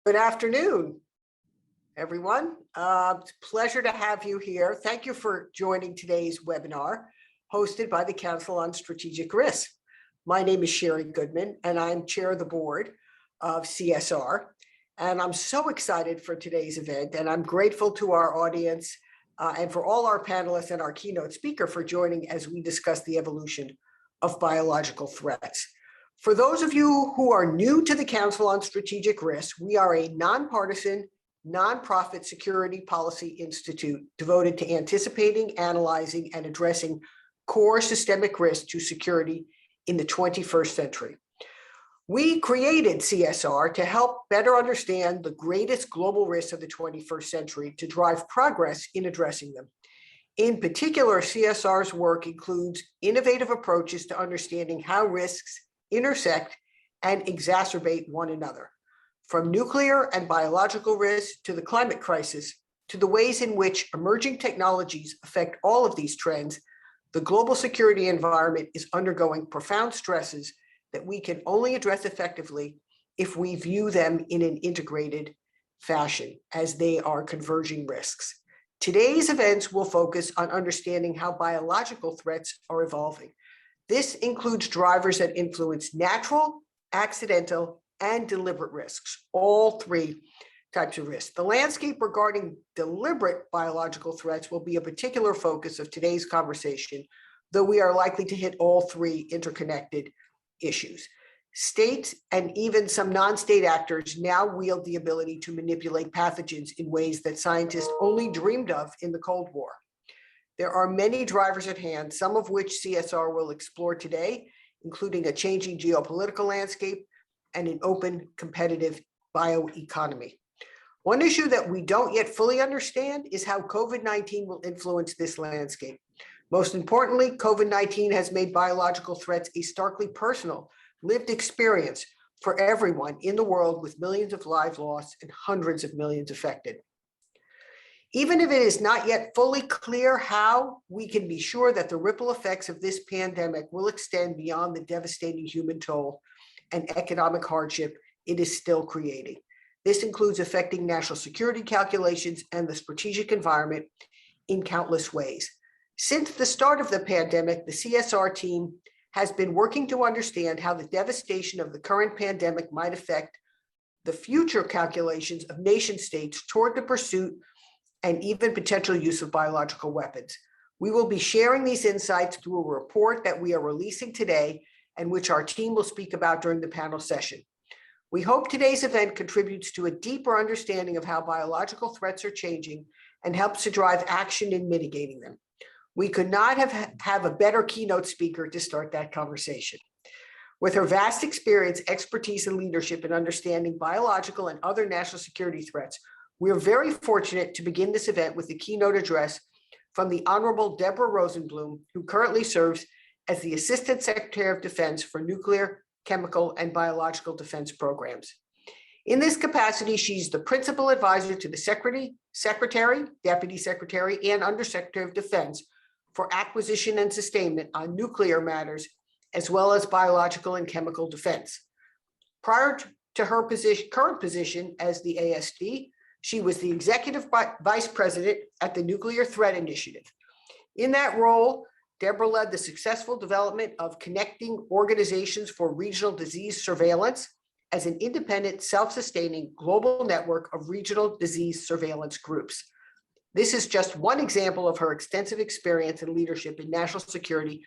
Good afternoon, everyone. It's a pleasure to have you here. Thank you for joining today's webinar hosted by the Council on Strategic Risk. My name is Sherry Goodman, and I'm chair of the board of CSR. And I'm so excited for today's event, and I'm grateful to our audience and for all our panelists and our keynote speaker for joining as we discuss the evolution of biological threats. For those of you who are new to the Council on Strategic Risk, we are a nonpartisan, nonprofit security policy institute devoted to anticipating, analyzing, and addressing core systemic risks to security in the 21st century. We created CSR to help better understand the greatest global risks of the 21st century to drive progress in addressing them. In particular, CSR's work includes innovative approaches to understanding how risks intersect and exacerbate one another, from nuclear and biological risks to the climate crisis, to the ways in which emerging technologies affect all of these trends. The global security environment is undergoing profound stresses that we can only address effectively if we view them in an integrated fashion, as they are converging risks. Today's events will focus on understanding how biological threats are evolving. This includes drivers that influence natural, accidental, and deliberate risks, all three types of risks. The landscape regarding deliberate biological threats will be a particular focus of today's conversation, though we are likely to hit all three interconnected issues. States and even some non-state actors now wield the ability to manipulate pathogens in ways that scientists only dreamed of in the Cold War. There are many drivers at hand, some of which CSR will explore today, including a changing geopolitical landscape and an open, competitive bioeconomy. One issue that we don't yet fully understand is how COVID-19 will influence this landscape. Most importantly, COVID-19 has made biological threats a starkly personal, lived experience for everyone in the world, with millions of lives lost and hundreds of millions affected. Even if it is not yet fully clear how, we can be sure that the ripple effects of this pandemic will extend beyond the devastating human toll and economic hardship it is still creating. This includes affecting national security calculations and the strategic environment in countless ways. Since the start of the pandemic, the CSR team has been working to understand how the devastation of the current pandemic might affect the future calculations of nation states toward the pursuit and even potential use of biological weapons. We will be sharing these insights through a report that we are releasing today and which our team will speak about during the panel session. We hope today's event contributes to a deeper understanding of how biological threats are changing and helps to drive action in mitigating them. We could not have a better keynote speaker to start that conversation. With her vast experience, expertise, and leadership in understanding biological and other national security threats, we are very fortunate to begin this event with a keynote address from the Honorable Deborah Rosenblum, who currently serves as the Assistant Secretary of Defense for Nuclear, Chemical, and Biological Defense Programs. In this capacity, she's the principal advisor to the Secretary, Deputy Secretary, and Undersecretary of Defense for acquisition and sustainment on nuclear matters, as well as biological and chemical defense. Prior to her current position as the ASD, she was the Executive Vice President at the Nuclear Threat Initiative. In that role, Deborah led the successful development of Connecting Organizations for Regional Disease Surveillance as an independent, self-sustaining global network of regional disease surveillance groups. This is just one example of her extensive experience and leadership in national security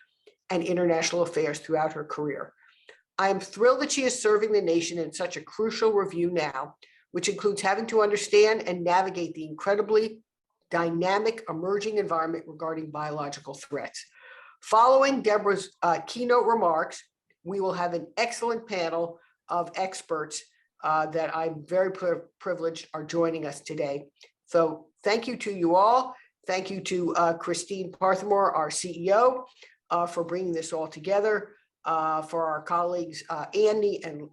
and international affairs throughout her career. I am thrilled that she is serving the nation in such a crucial review now, which includes having to understand and navigate the incredibly dynamic emerging environment regarding biological threats. Following Deborah's keynote remarks, we will have an excellent panel of experts that I'm very privileged are joining us today. So thank you to you all. Thank you to Christine Parthemore, our CEO, for bringing this all together, for our colleagues, Andy and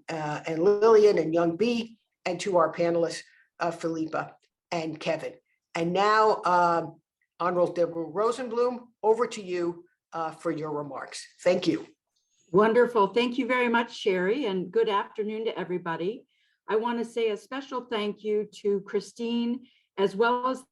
Lillian and Young B, and to our panelists, Filippa and Kevin. And now, Honorable Deborah Rosenblum, over to you for your remarks. Thank you. Wonderful. Thank you very much, Sherry, and good afternoon to everybody. I want to say a special thank you to Christine, as well as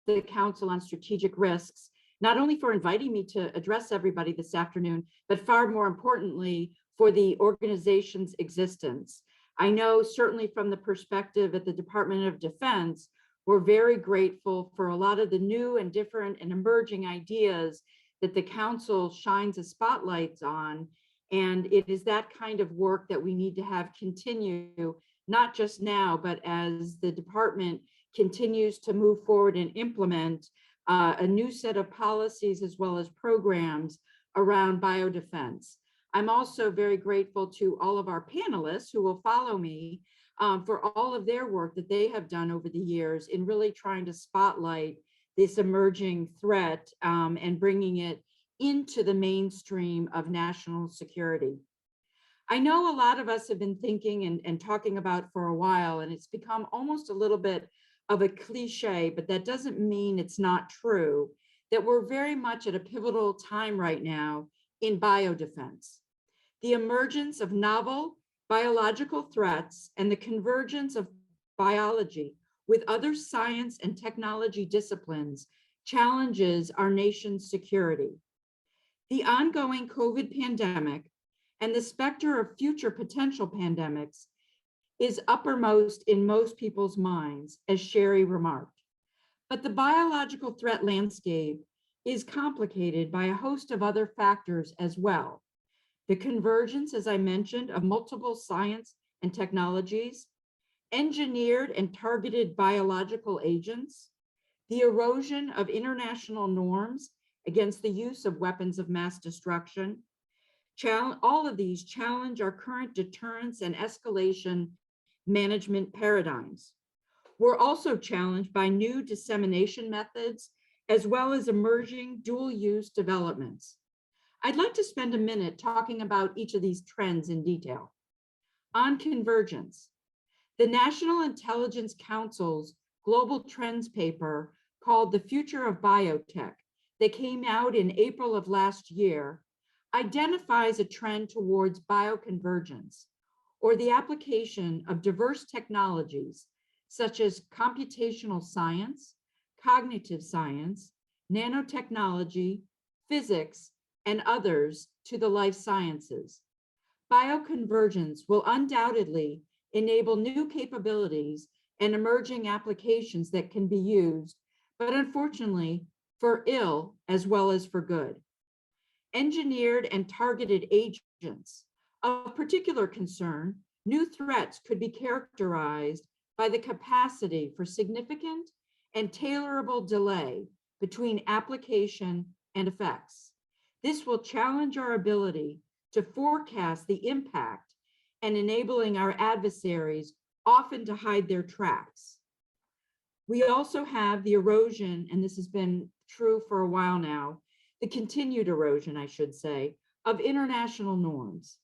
the Council on Strategic Risks, not only for inviting me to address everybody this afternoon, but far more importantly, for the organization's existence. I know certainly from the perspective at the Department of Defense, we're very grateful for a lot of the new and different and emerging ideas that the Council shines a spotlight on. And it is that kind of work that we need to have continue, not just now, but as the department continues to move forward and implement a new set of policies as well as programs around biodefense. I'm also very grateful to all of our panelists who will follow me for all of their work that they have done over the years in really trying to spotlight this emerging threat and bringing it into the mainstream of national security. I know a lot of us have been thinking and talking about for a while, and it's become almost a little bit of a cliche, but that doesn't mean it's not true, that we're very much at a pivotal time right now in biodefense. The emergence of novel biological threats and the convergence of biology with other science and technology disciplines challenges our nation's security. The ongoing COVID pandemic and the specter of future potential pandemics is uppermost in most people's minds, as Sherry remarked. But the biological threat landscape is complicated by a host of other factors as well. The convergence, as I mentioned, of multiple science and technologies, engineered and targeted biological agents, the erosion of international norms against the use of weapons of mass destruction. All of these challenge our current deterrence and escalation management paradigms. We're also challenged by new dissemination methods, as well as emerging dual-use developments. I'd like to spend a minute talking about each of these trends in detail. On convergence, the National Intelligence Council's Global Trends paper called The Future of Biotech, that came out in April of last year, identifies a trend towards bioconvergence, or the application of diverse technologies such as computational science, cognitive science, nanotechnology, physics, and others to the life sciences. Bioconvergence will undoubtedly enable new capabilities and emerging applications that can be used, but unfortunately, for ill as well as for good. Engineered and targeted agents. Of particular concern, new threats could be characterized by the capacity for significant and tailorable delay between application and effects. This will challenge our ability to forecast the impact and enabling our adversaries often to hide their tracks. We also have the erosion, and this has been true for a while now, the continued erosion, I should say, of international norms.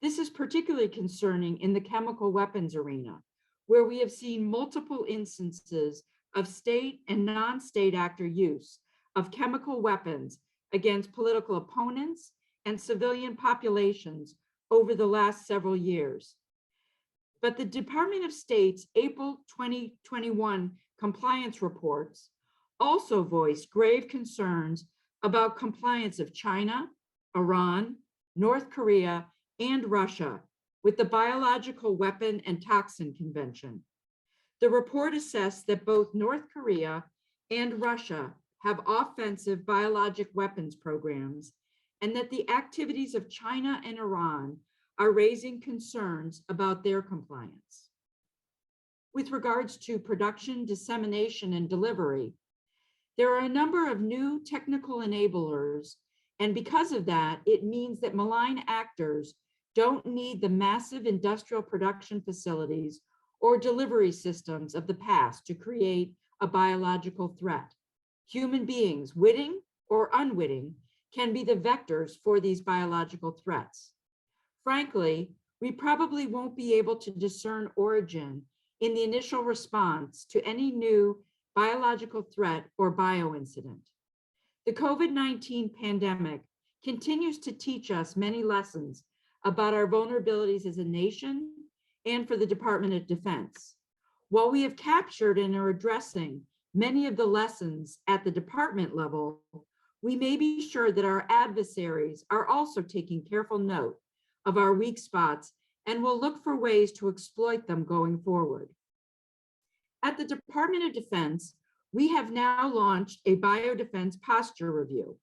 This is particularly concerning in the chemical weapons arena, where we have seen multiple instances of state and non-state actor use of chemical weapons against political opponents and civilian populations over the last several years. But the Department of State's April 2021 compliance reports also voiced grave concerns about compliance of China, Iran, North Korea, and Russia with the Biological Weapon and Toxin Convention. The report assessed that both North Korea and Russia have offensive biologic weapons programs, and that the activities of China and Iran are raising concerns about their compliance. With regards to production, dissemination, and delivery, there are a number of new technical enablers, and because of that, it means that malign actors don't need the massive industrial production facilities or delivery systems of the past to create a biological threat. Human beings, witting or unwitting, can be the vectors for these biological threats. Frankly, we probably won't be able to discern origin in the initial response to any new biological threat or bioincident. The COVID-19 pandemic continues to teach us many lessons about our vulnerabilities as a nation and for the Department of Defense. While we have captured and are addressing many of the lessons at the department level, we may be sure that our adversaries are also taking careful note of our weak spots and will look for ways to exploit them going forward. At the Department of Defense, we have now launched a biodefense posture review.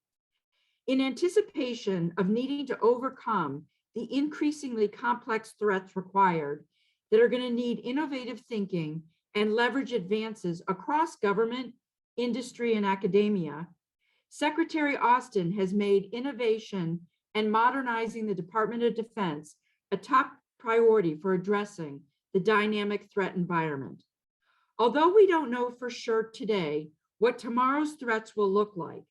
In anticipation of needing to overcome the increasingly complex threats required that are going to need innovative thinking and leverage advances across government, industry, and academia, Secretary Austin has made innovation and modernizing the Department of Defense a top priority for addressing the dynamic threat environment. Although we don't know for sure today what tomorrow's threats will look like,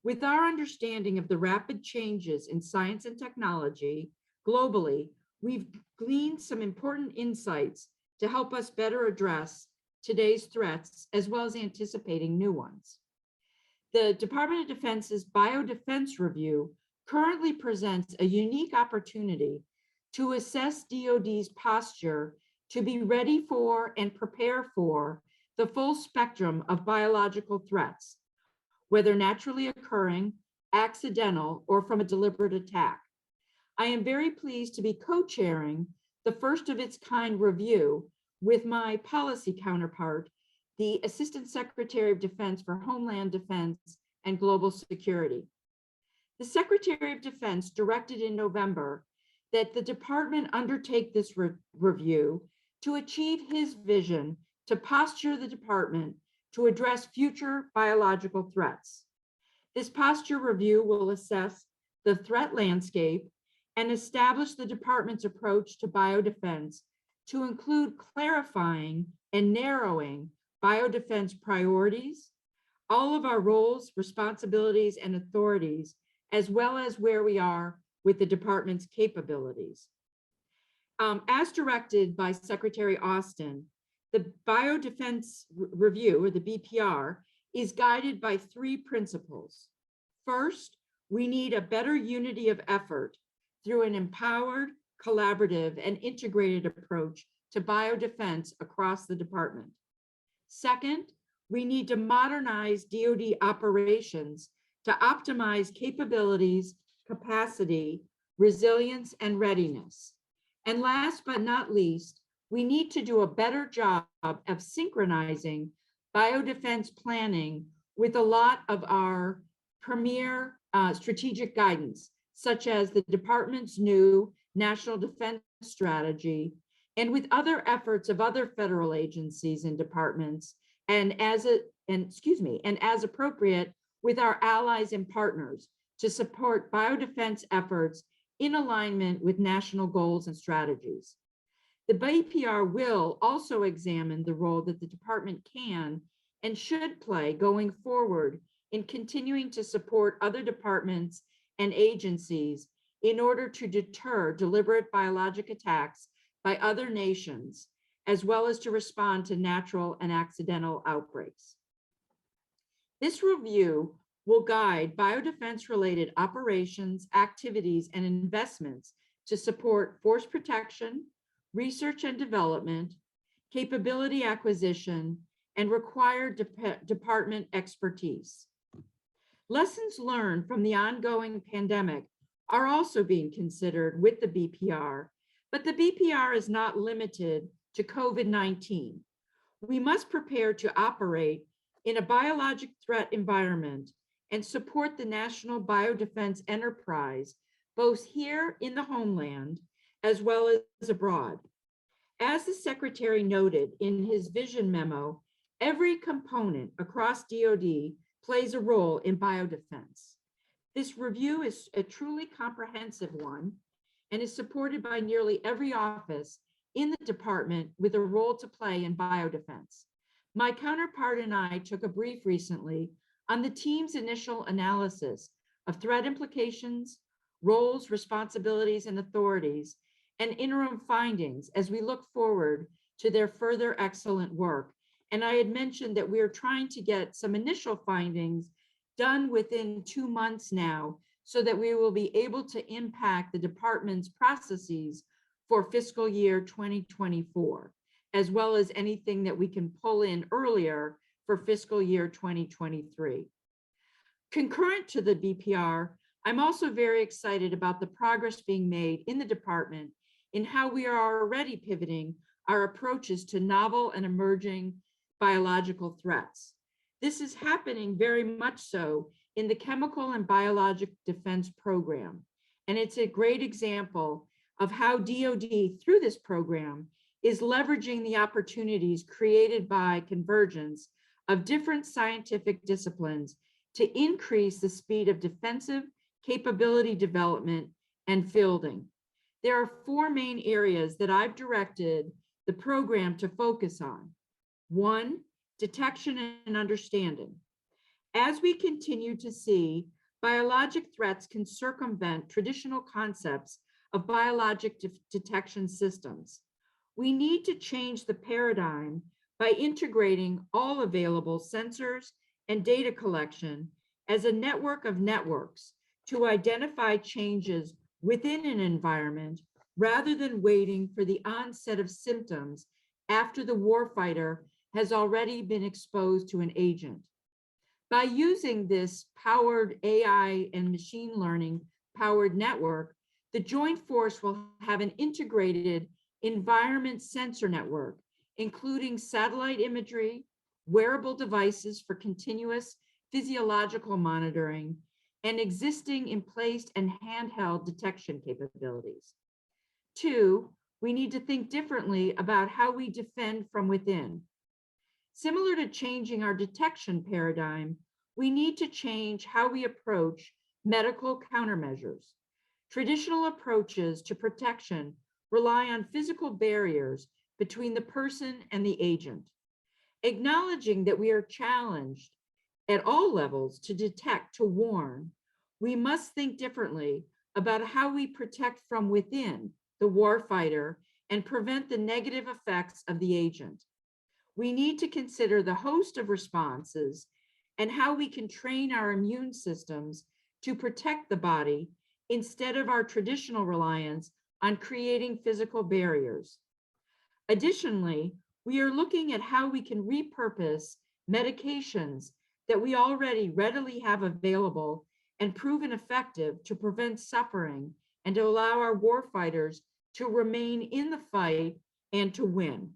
with our understanding of the rapid changes in science and technology globally, we've gleaned some important insights to help us better address today's threats, as well as anticipating new ones. The Department of Defense's Biodefense Review currently presents a unique opportunity to assess DoD's posture to be ready for and prepare for the full spectrum of biological threats, whether naturally occurring, accidental, or from a deliberate attack. I am very pleased to be co-chairing the first of its kind review with my policy counterpart, the Assistant Secretary of Defense for Homeland Defense and Global Security. The Secretary of Defense directed in November that the department undertake this review to achieve his vision to posture the department to address future biological threats. This posture review will assess the threat landscape and establish the department's approach to biodefense to include clarifying and narrowing biodefense priorities, all of our roles, responsibilities, and authorities, as well as where we are with the department's capabilities. As directed by Secretary Austin, the Biodefense Review, or the BPR, is guided by three principles. First, we need a better unity of effort through an empowered, collaborative, and integrated approach to biodefense across the department. Second, we need to modernize DoD operations to optimize capabilities, capacity, resilience, and readiness. And last but not least, we need to do a better job of synchronizing biodefense planning with a lot of our premier strategic guidance, such as the department's new National Defense Strategy, and with other efforts of other federal agencies and departments, and as appropriate with our allies and partners to support biodefense efforts in alignment with national goals and strategies. The BPR will also examine the role that the department can and should play going forward in continuing to support other departments and agencies in order to deter deliberate biologic attacks by other nations, as well as to respond to natural and accidental outbreaks. This review will guide biodefense-related operations, activities, and investments to support force protection, research and development, capability acquisition, and required department expertise. Lessons learned from the ongoing pandemic are also being considered with the BPR, but the BPR is not limited to COVID-19. We must prepare to operate in a biologic threat environment and support the national biodefense enterprise, both here in the homeland as well as abroad. As the Secretary noted in his vision memo, every component across DoD plays a role in biodefense. This review is a truly comprehensive one and is supported by nearly every office in the department with a role to play in biodefense. My counterpart and I took a brief recently on the team's initial analysis of threat implications, roles, responsibilities, and authorities, and interim findings as we look forward to their further excellent work. And I had mentioned that we are trying to get some initial findings done within 2 months now, so that we will be able to impact the department's processes for fiscal year 2024, as well as anything that we can pull in earlier for fiscal year 2023. Concurrent to the BPR, I'm also very excited about the progress being made in the department in how we are already pivoting our approaches to novel and emerging biological threats. This is happening very much so in the Chemical and Biologic Defense Program, and it's a great example of how DoD, through this program, is leveraging the opportunities created by convergence of different scientific disciplines to increase the speed of defensive capability development and fielding. There are four main areas that I've directed the program to focus on. One, detection and understanding. As we continue to see, biologic threats can circumvent traditional concepts of biologic detection systems. We need to change the paradigm by integrating all available sensors and data collection as a network of networks to identify changes within an environment rather than waiting for the onset of symptoms after the warfighter has already been exposed to an agent. By using this powered AI and machine learning powered network, the Joint Force will have an integrated environment sensor network, including satellite imagery, wearable devices for continuous physiological monitoring, and existing in place and handheld detection capabilities. Two, we need to think differently about how we defend from within. Similar to changing our detection paradigm, we need to change how we approach medical countermeasures. Traditional approaches to protection rely on physical barriers between the person and the agent. Acknowledging that we are challenged at all levels to detect, to warn, we must think differently about how we protect from within the warfighter and prevent the negative effects of the agent. We need to consider the host of responses and how we can train our immune systems to protect the body instead of our traditional reliance on creating physical barriers. Additionally, we are looking at how we can repurpose medications that we already readily have available and proven effective to prevent suffering and to allow our warfighters to remain in the fight and to win.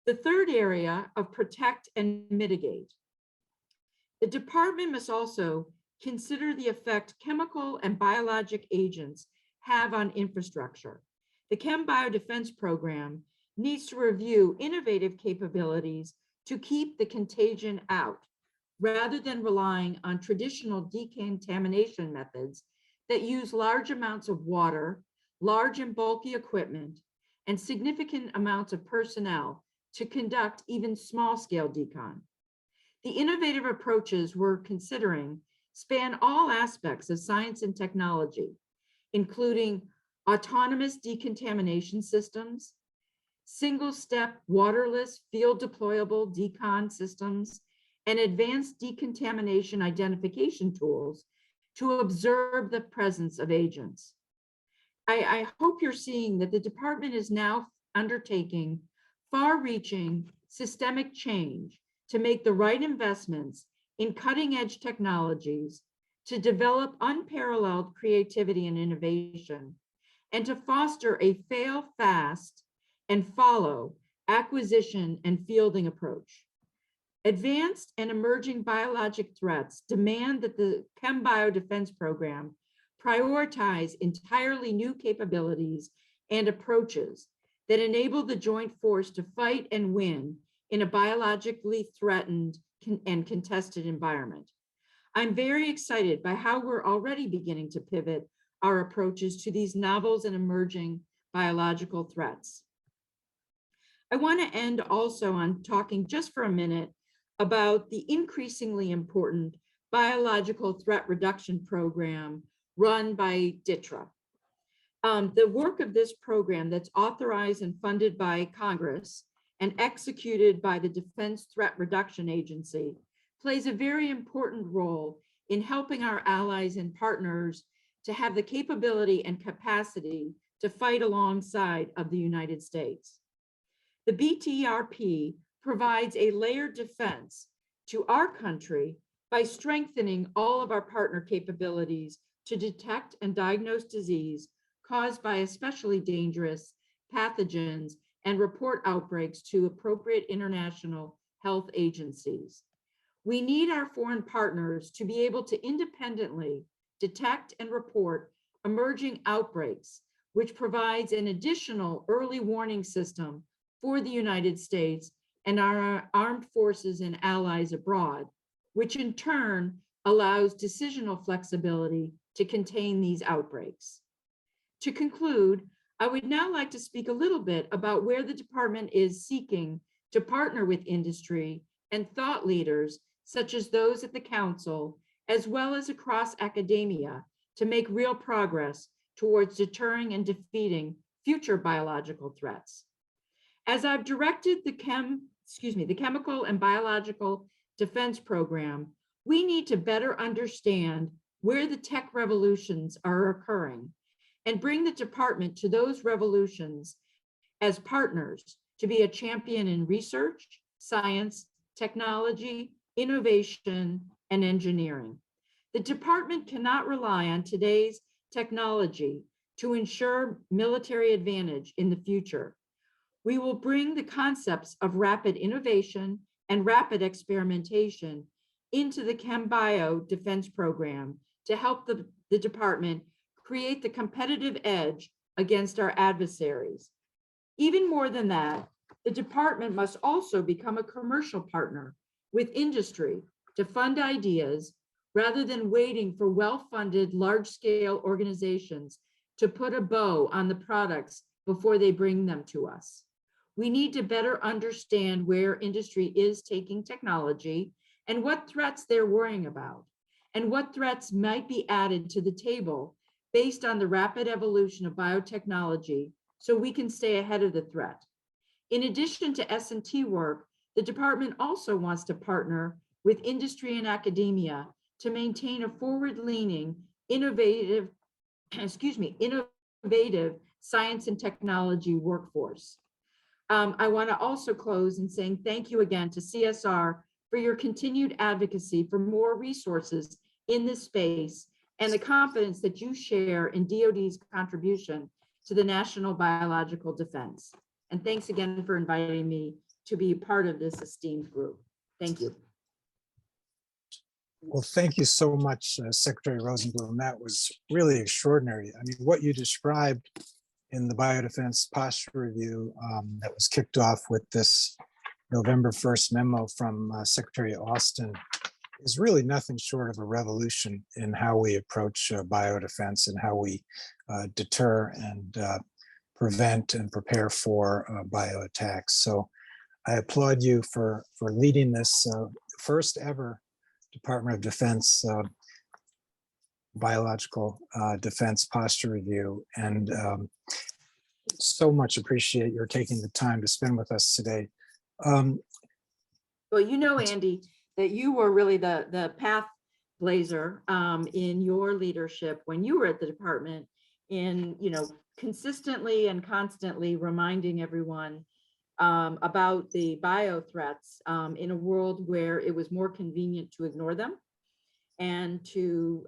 The third area of protect and mitigate. The department must also consider the effect chemical and biologic agents have on infrastructure. The Chem Biodefense program needs to review innovative capabilities to keep the contagion out, rather than relying on traditional decontamination methods that use large amounts of water, large and bulky equipment, and significant amounts of personnel to conduct even small-scale decon. The innovative approaches we're considering span all aspects of science and technology, including autonomous decontamination systems, single-step waterless field deployable decon systems, and advanced decontamination identification tools to observe the presence of agents. I hope you're seeing that the department is now undertaking far-reaching systemic change to make the right investments in cutting-edge technologies, to develop unparalleled creativity and innovation, and to foster a fail fast and follow acquisition and fielding approach. Advanced and emerging biologic threats demand that the Chem Biodefense program prioritize entirely new capabilities and approaches that enable the Joint Force to fight and win in a biologically threatened and contested environment. I'm very excited by how we're already beginning to pivot our approaches to these novel and emerging biological threats. I want to end also on talking just for a minute about the increasingly important biological threat reduction program run by DTRA. The work of this program that's authorized and funded by Congress and executed by the Defense Threat Reduction Agency plays a very important role in helping our allies and partners to have the capability and capacity to fight alongside of the United States. The BTRP provides a layered defense to our country by strengthening all of our partner capabilities to detect and diagnose disease caused by especially dangerous pathogens and report outbreaks to appropriate international health agencies. We need our foreign partners to be able to independently detect and report emerging outbreaks, which provides an additional early warning system for the United States and our armed forces and allies abroad, which in turn allows decisional flexibility to contain these outbreaks. To conclude, I would now like to speak a little bit about where the department is seeking to partner with industry and thought leaders, such as those at the council, as well as across academia, to make real progress towards deterring and defeating future biological threats. As I've directed the Chemical and Biological Defense Program, we need to better understand where the tech revolutions are occurring and bring the department to those revolutions as partners to be a champion in research, science, technology, innovation, and engineering. The department cannot rely on today's technology to ensure military advantage in the future. We will bring the concepts of rapid innovation and rapid experimentation into the ChemBio defense program to help the department create the competitive edge against our adversaries. Even more than that, the department must also become a commercial partner with industry to fund ideas rather than waiting for well-funded large-scale organizations to put a bow on the products before they bring them to us. We need to better understand where industry is taking technology and what threats they're worrying about, and what threats might be added to the table based on the rapid evolution of biotechnology so we can stay ahead of the threat. In addition to S&T work, the department also wants to partner with industry and academia to maintain a forward-leaning, innovative science and technology workforce. I want to also close in saying thank you again to CSR for your continued advocacy for more resources in this space and the confidence that you share in DoD's contribution to the national biological defense. And thanks again for inviting me to be part of this esteemed group. Thank you. Well, thank you so much, Secretary Rosenblum. That was really extraordinary. I mean, what you described in the Biodefense Posture Review that was kicked off with this November 1st memo from Secretary Austin is really nothing short of a revolution in how we approach biodefense and how we deter and prevent and prepare for bioattacks. So I applaud you for leading this first ever Department of Defense biological defense posture review, and so much appreciate your taking the time to spend with us today. Well, you know, Andy, that you were really the path blazer in your leadership when you were at the department in, consistently and constantly reminding everyone about the bio threats in a world where it was more convenient to ignore them and to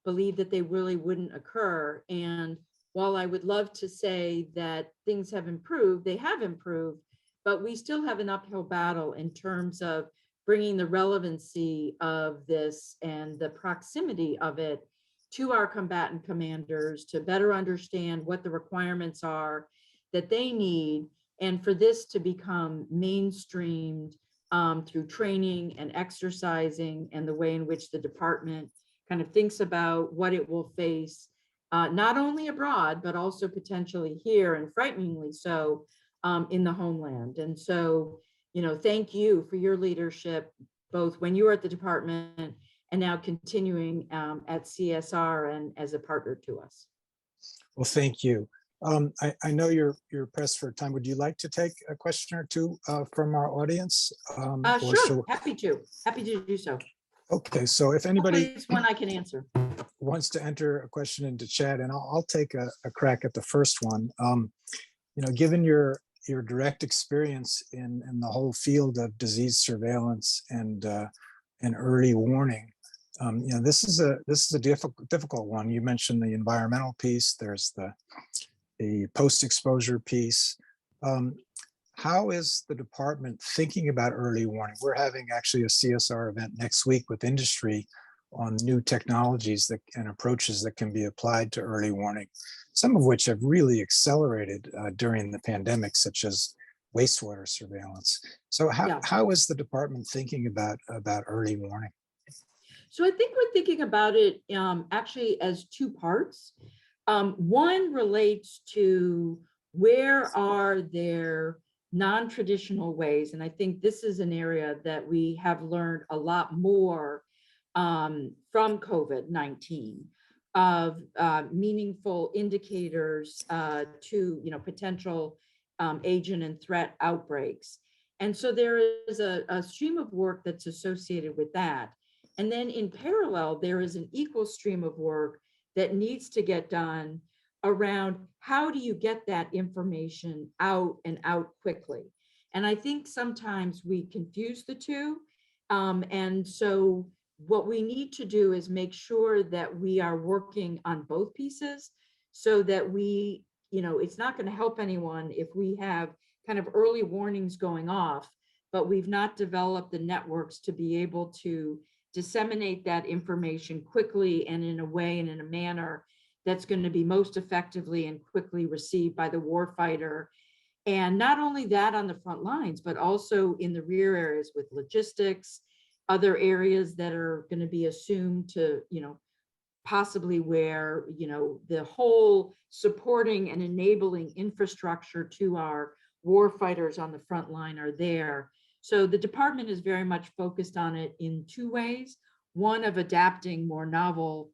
believe that they really wouldn't occur. And while I would love to say that things have improved, they have improved, but we still have an uphill battle in terms of bringing the relevancy of this and the proximity of it to our combatant commanders to better understand what the requirements are that they need, and for this to become mainstreamed through training and exercising and the way in which the department kind of thinks about what it will face, not only abroad, but also potentially here, and frighteningly so, in the homeland. And so, thank you for your leadership, both when you were at the department and now continuing at CSR and as a partner to us. Well, thank you. I know you're pressed for time. Would you like to take a question or two from our audience? Sure, happy to do so. Okay, so if anybody Hopefully it's one I can answer. wants to enter a question into chat, and I'll take a crack at the first one. Given your direct experience in the whole field of disease surveillance and early warning, this is a difficult one. You mentioned the environmental piece. There's the post-exposure piece. How is the department thinking about early warning? We're having actually a CSR event next week with industry on new technologies and approaches that can be applied to early warning, some of which have really accelerated during the pandemic, such as wastewater surveillance. So how is the department thinking about early warning? So I think we're thinking about it actually as two parts. One relates to where are there non-traditional ways, and I think this is an area that we have learned a lot more from COVID-19 of meaningful indicators to potential agent and threat outbreaks. And so there is a stream of work that's associated with that. And then in parallel, there is an equal stream of work that needs to get done around how do you get that information out and out quickly. And I think sometimes we confuse the two. And so what we need to do is make sure that we are working on both pieces so that we, it's not going to help anyone if we have kind of early warnings going off, but we've not developed the networks to be able to disseminate that information quickly and in a way and in a manner that's going to be most effectively and quickly received by the warfighter. And not only that on the front lines, but also in the rear areas with logistics, other areas that are going to be assumed to, possibly where, the whole supporting and enabling infrastructure to our warfighters on the front line are there. So the department is very much focused on it in two ways. One of adapting more novel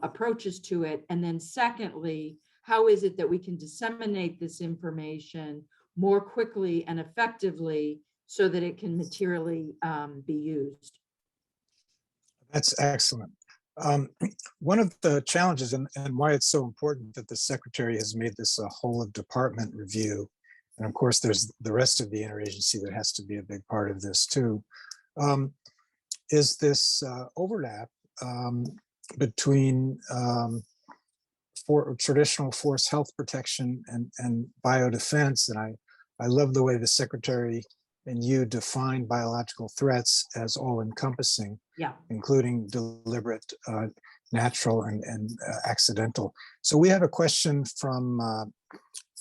approaches to it. And then secondly, how is it that we can disseminate this information more quickly and effectively so that it can materially be used? That's excellent. One of the challenges and why it's so important that the secretary has made this a whole of department review, and of course there's the rest of the interagency that has to be a big part of this too, is this overlap between for traditional force health protection and biodefense. And I love the way the secretary and you define biological threats as all encompassing, including deliberate, natural, and accidental. So we have a question from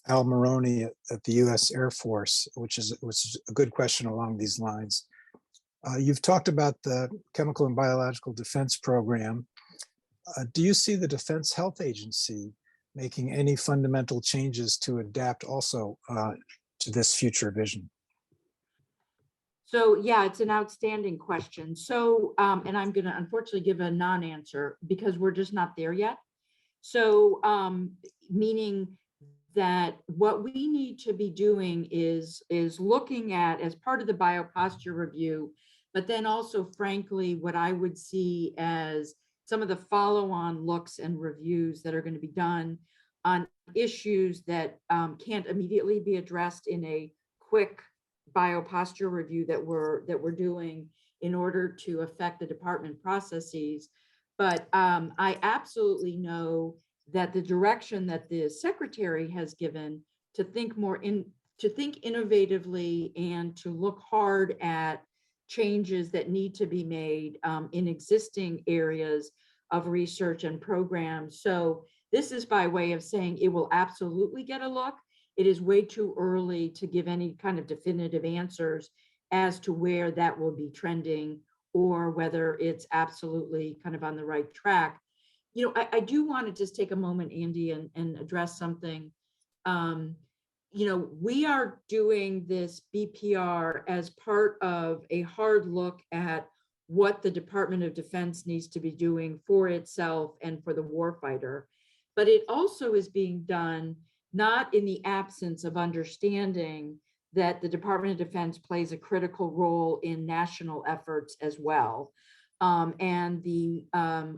Al Maroney at the U.S. Air Force, which is a good question along these lines. You've talked about the Chemical and Biological Defense Program. Do you see the Defense Health Agency making any fundamental changes to adapt also to this future vision? So yeah, it's an outstanding question. So, and I'm going to unfortunately give a non-answer because we're just not there yet. So, meaning that what we need to be doing is looking at as part of the bioposture review, but then also, frankly, what I would see as some of the follow-on looks and reviews that are going to be done on issues that can't immediately be addressed in a quick bioposture review that we're doing in order to affect the department processes. But I absolutely know that the direction that the secretary has given to think innovatively and to look hard at changes that need to be made in existing areas of research and programs. So this is by way of saying it will absolutely get a look. It is way too early to give any kind of definitive answers as to where that will be trending or whether it's absolutely kind of on the right track. I do want to just take a moment, Andy, and address something. We are doing this BPR as part of a hard look at what the Department of Defense needs to be doing for itself and for the warfighter. But it also is being done not in the absence of understanding that the Department of Defense plays a critical role in national efforts as well. And the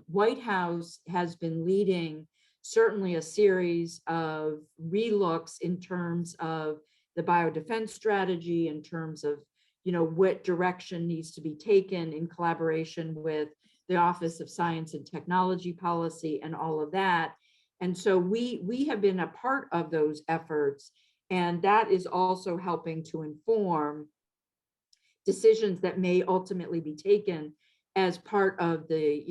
White House has been leading certainly a series of relooks in terms of the biodefense strategy, in terms of, what direction needs to be taken in collaboration with the Office of Science and Technology Policy and all of that. And so we have been a part of those efforts, and that is also helping to inform decisions that may ultimately be taken as part of the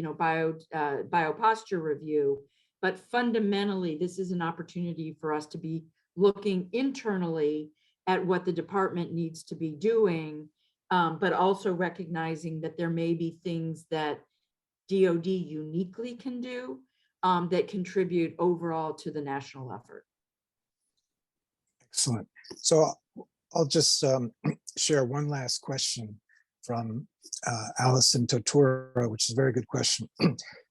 bioposture review. But fundamentally, this is an opportunity for us to be looking internally at what the department needs to be doing, but also recognizing that there may be things that DoD uniquely can do that contribute overall to the national effort. Excellent. So I'll just share one last question from Allison Totura, which is a very good question.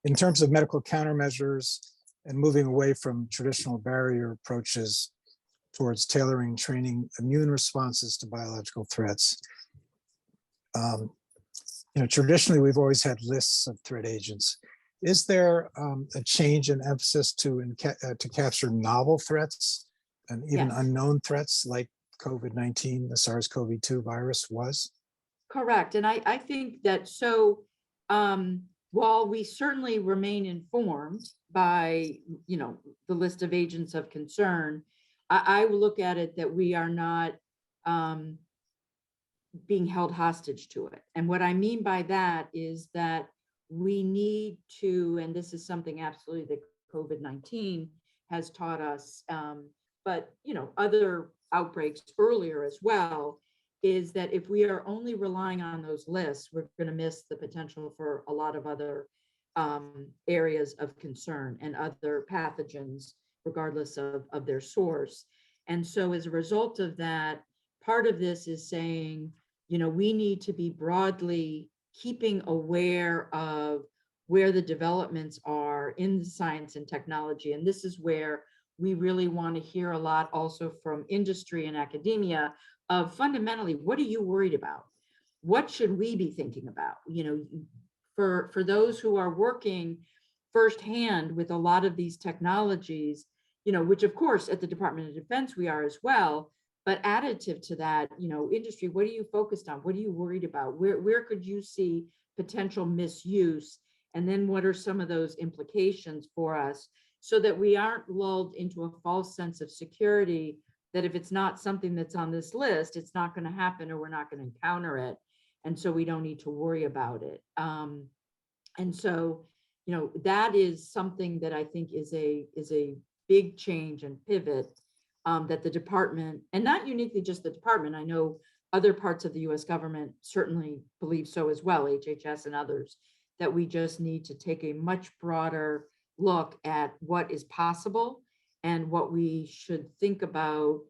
In terms of medical countermeasures and moving away from traditional barrier approaches towards tailoring training immune responses to biological threats, traditionally we've always had lists of threat agents. Is there a change in emphasis to capture novel threats and even Yes. unknown threats like COVID-19, the SARS-CoV-2 virus was? Correct. And I think that while we certainly remain informed by, the list of agents of concern, I will look at it that we are not being held hostage to it. And what I mean by that is that we need to, and this is something absolutely that COVID-19 has taught us, but other outbreaks earlier as well, is that if we are only relying on those lists, we're going to miss the potential for a lot of other areas of concern and other pathogens, regardless of their source. And so as a result of that, part of this is saying, we need to be broadly keeping aware of where the developments are in science and technology. And this is where we really want to hear a lot also from industry and academia of fundamentally, what are you worried about? What should we be thinking about? For those who are working firsthand with a lot of these technologies, which of course at the Department of Defense we are as well, but additive to that, industry, what are you focused on? What are you worried about? Where could you see potential misuse? And then what are some of those implications for us, so that we aren't lulled into a false sense of security that if it's not something that's on this list, it's not going to happen or we're not going to encounter it. And so we don't need to worry about it. And so, that is something that I think is a big change and pivot that the department, and not uniquely just the department, I know other parts of the US government certainly believe so as well, HHS and others, that we just need to take a much broader look at what is possible and what we should think about,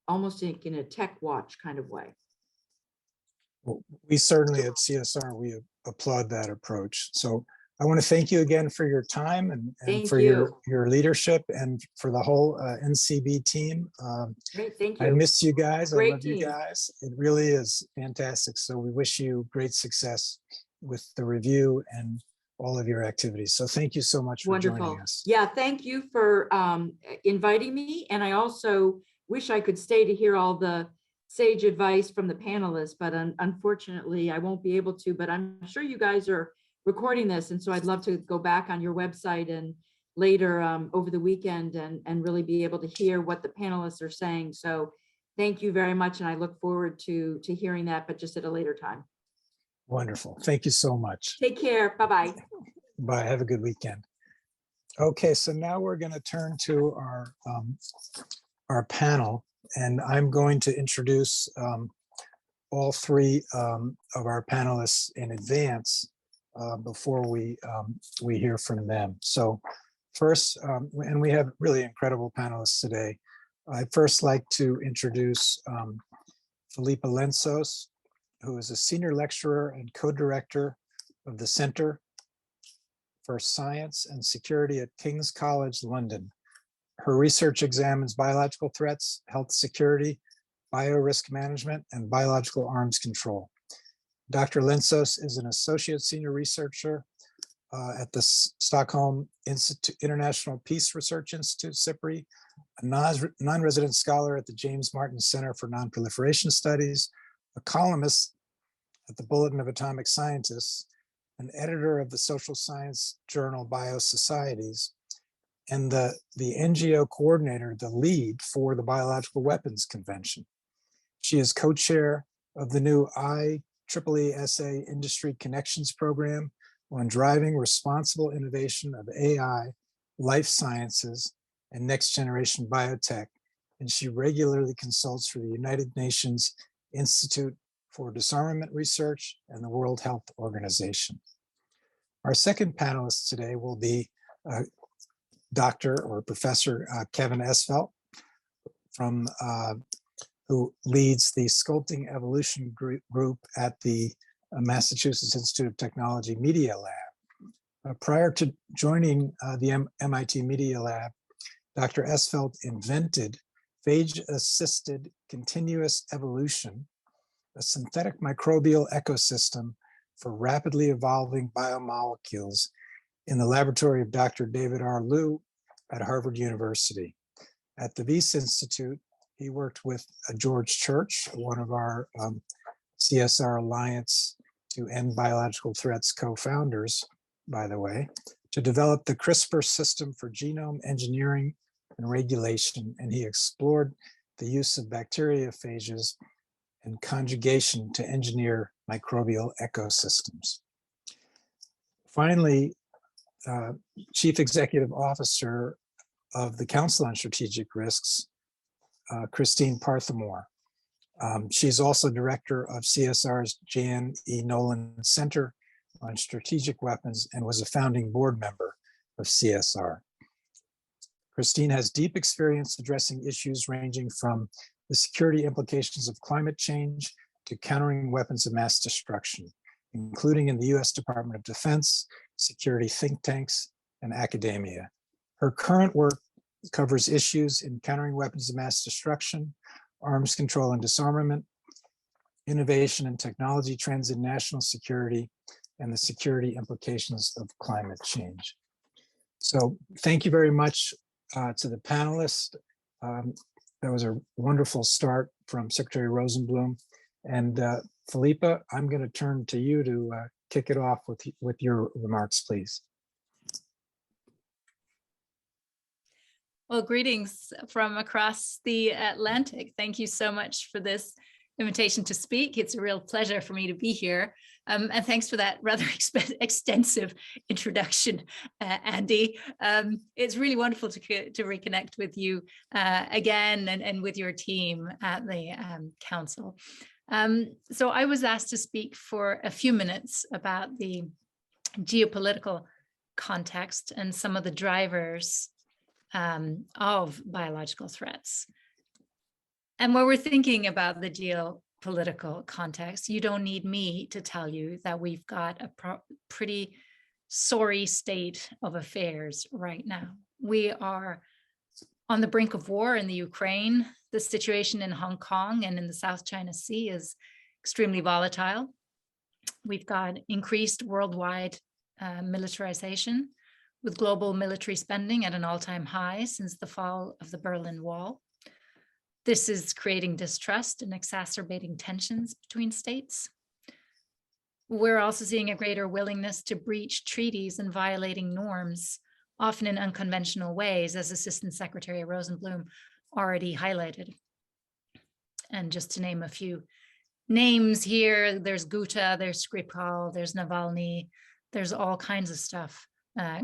almost in a tech watch kind of way. Well, we certainly at CSR, we applaud that approach. So I want to thank you again for your time and for your leadership and for the whole NCB team. Great, thank you. I miss you guys. Great I love team. you guys. It really is fantastic. So we wish you great success with the review and all of your activities. So thank you so much for joining us. Yeah, thank you for inviting me. And I also wish I could stay to hear all the sage advice from the panelists, but unfortunately I won't be able to, but I'm sure you guys are recording this. And so I'd love to go back on your website and later over the weekend and really be able to hear what the panelists are saying. So thank you very much. And I look forward to hearing that, but just at a later time. Wonderful. Thank you so much. Take care. Bye-bye. Bye. Have a good weekend. Okay, so now we're going to turn to our panel, and I'm going to introduce all three of our panelists in advance before we hear from them. So first, and we have really incredible panelists today. I'd first like to introduce Filippa Lentzos, who is a senior lecturer and co-director of the Center for Science and Security at King's College London. Her research examines biological threats, health security, biorisk management, and biological arms control. Dr. Lentzos is an associate senior researcher at the Stockholm International Peace Research Institute, SIPRI, a non-resident scholar at the James Martin Center for Nonproliferation Studies, a columnist at the Bulletin of Atomic Scientists, an editor of the social science journal Biosocieties, and the NGO coordinator, the lead for the Biological Weapons Convention. She is co-chair of the new IEEE Industry Connections Program on driving responsible innovation of AI, life sciences, and next generation biotech. And she regularly consults for the United Nations Institute for Disarmament Research and the World Health Organization. Our second panelist today will be Dr. or Professor Kevin Esvelt, who leads the Sculpting Evolution group at the Massachusetts Institute of Technology Media Lab. Prior to joining the MIT Media Lab, Dr. Esvelt invented phage-assisted continuous evolution, a synthetic microbial ecosystem for rapidly evolving biomolecules in the laboratory of Dr. David R. Liu at Harvard University. At the Wyss Institute, he worked with George Church, one of our CSR Alliance to End Biological Threats co-founders, by the way, to develop the CRISPR system for genome engineering and regulation, and he explored the use of bacteriophages and conjugation to engineer microbial ecosystems. Finally, Chief Executive Officer of the Council on Strategic Risks, Christine Parthemore. She's also director of CSR's Jan E. Nolan Center on Strategic Weapons and was a founding board member of CSR. Christine has deep experience addressing issues ranging from the security implications of climate change to countering weapons of mass destruction, including in the US Department of Defense, security think tanks, and academia. Her current work covers issues in countering weapons of mass destruction, arms control and disarmament, innovation and technology trends in national security, and the security implications of climate change. So thank you very much to the panelists. That was a wonderful start from Secretary Rosenblum. And Filippa, I'm going to turn to you to kick it off with your remarks, please. Well, greetings from across the Atlantic. Thank you so much for this invitation to speak. It's a real pleasure for me to be here. And thanks for that rather extensive introduction, Andy. It's really wonderful to reconnect with you again and with your team at the Council. So I was asked to speak for a few minutes about the geopolitical context and some of the drivers of biological threats. And when we're thinking about the geopolitical context, you don't need me to tell you that we've got a pretty sorry state of affairs right now. We are on the brink of war in the Ukraine. The situation in Hong Kong and in the South China Sea is extremely volatile. We've got increased worldwide militarization, with global military spending at an all-time high since the fall of the Berlin Wall. This is creating distrust and exacerbating tensions between states. We're also seeing a greater willingness to breach treaties and violating norms, often in unconventional ways, as Assistant Secretary Rosenblum already highlighted. And just to name a few names here, there's Guta, there's Skripal, there's Navalny, there's all kinds of stuff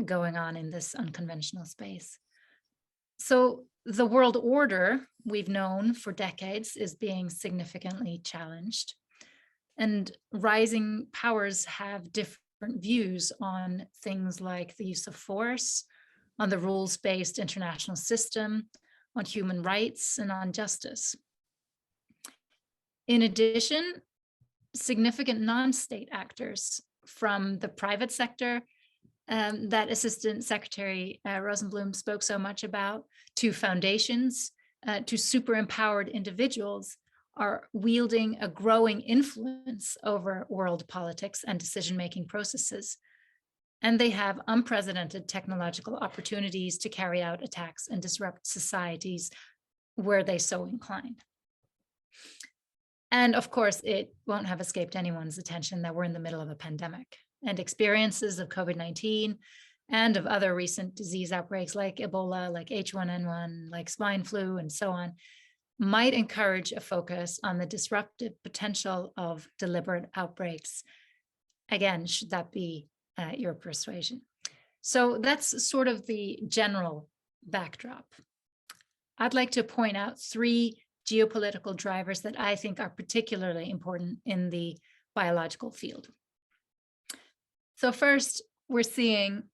going on in this unconventional space. So the world order we've known for decades is being significantly challenged, and rising powers have different views on things like the use of force, on the rules-based international system, on human rights, and on justice. In addition, significant non-state actors from the private sector that Assistant Secretary Rosenblum spoke so much about, to foundations, to super empowered individuals, are wielding a growing influence over world politics and decision-making processes, and they have unprecedented technological opportunities to carry out attacks and disrupt societies where they so incline. And of course, it won't have escaped anyone's attention that we're in the middle of a pandemic, and experiences of COVID-19 and of other recent disease outbreaks like Ebola, like H1N1, like swine flu, and so on, might encourage a focus on the disruptive potential of deliberate outbreaks. Again, should that be your persuasion? So that's sort of the general backdrop. I'd like to point out 3 geopolitical drivers that I think are particularly important in the biological field. So first, we're seeing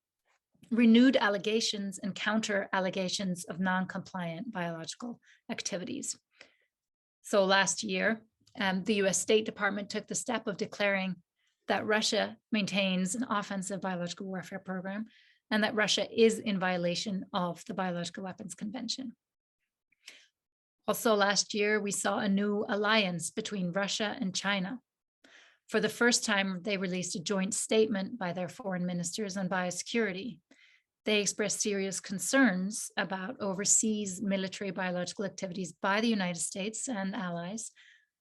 renewed allegations and counter allegations of non-compliant biological activities. So last year, the US State Department took the step of declaring that Russia maintains an offensive biological warfare program and that Russia is in violation of the Biological Weapons Convention. Also last year, we saw a new alliance between Russia and China. For the first time, they released a joint statement by their foreign ministers on biosecurity. They expressed serious concerns about overseas military biological activities by the United States and allies,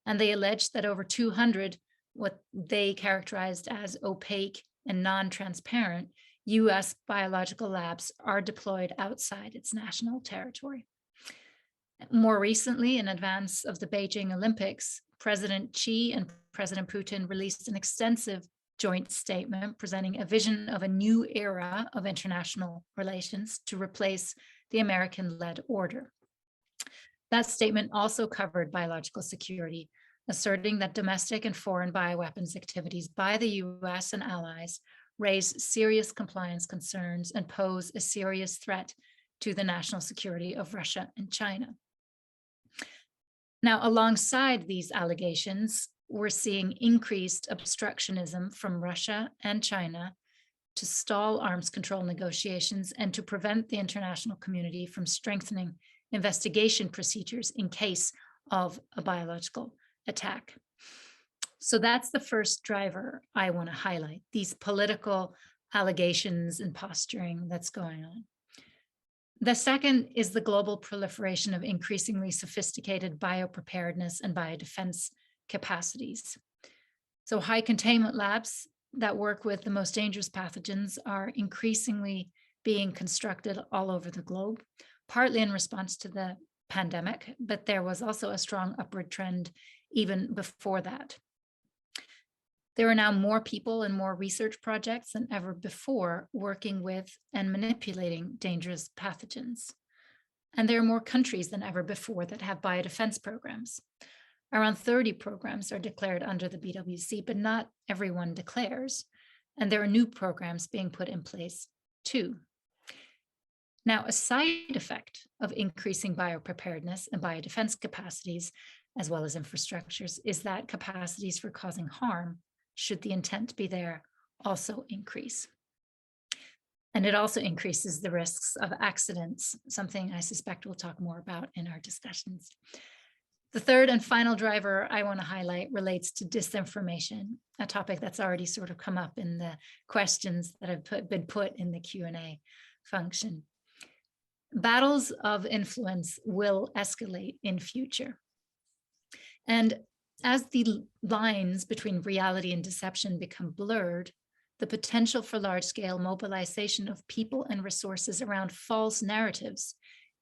and they alleged that over 200, what they characterized as opaque and non-transparent, US biological labs are deployed outside its national territory. More recently, in advance of the Beijing Olympics, President Xi and President Putin released an extensive joint statement presenting a vision of a new era of international relations to replace the American-led order. That statement also covered biological security, asserting that domestic and foreign bioweapons activities by the US and allies raise serious compliance concerns and pose a serious threat to the national security of Russia and China. Now, alongside these allegations, we're seeing increased obstructionism from Russia and China to stall arms control negotiations and to prevent the international community from strengthening investigation procedures in case of a biological attack. So that's the first driver I want to highlight, these political allegations and posturing that's going on. The second is the global proliferation of increasingly sophisticated biopreparedness and biodefense capacities. So high containment labs that work with the most dangerous pathogens are increasingly being constructed all over the globe, partly in response to the pandemic, but there was also a strong upward trend even before that. There are now more people and more research projects than ever before working with and manipulating dangerous pathogens. And there are more countries than ever before that have biodefense programs. Around 30 programs are declared under the BWC, but not everyone declares. And there are new programs being put in place too. Now, a side effect of increasing biopreparedness and biodefense capacities, as well as infrastructures, is that capacities for causing harm, should the intent be there, also increase. And it also increases the risks of accidents, something I suspect we'll talk more about in our discussions. The third and final driver I want to highlight relates to disinformation, a topic that's already sort of come up in the questions that have been put in the Q&A function. Battles of influence will escalate in future. And as the lines between reality and deception become blurred, the potential for large-scale mobilization of people and resources around false narratives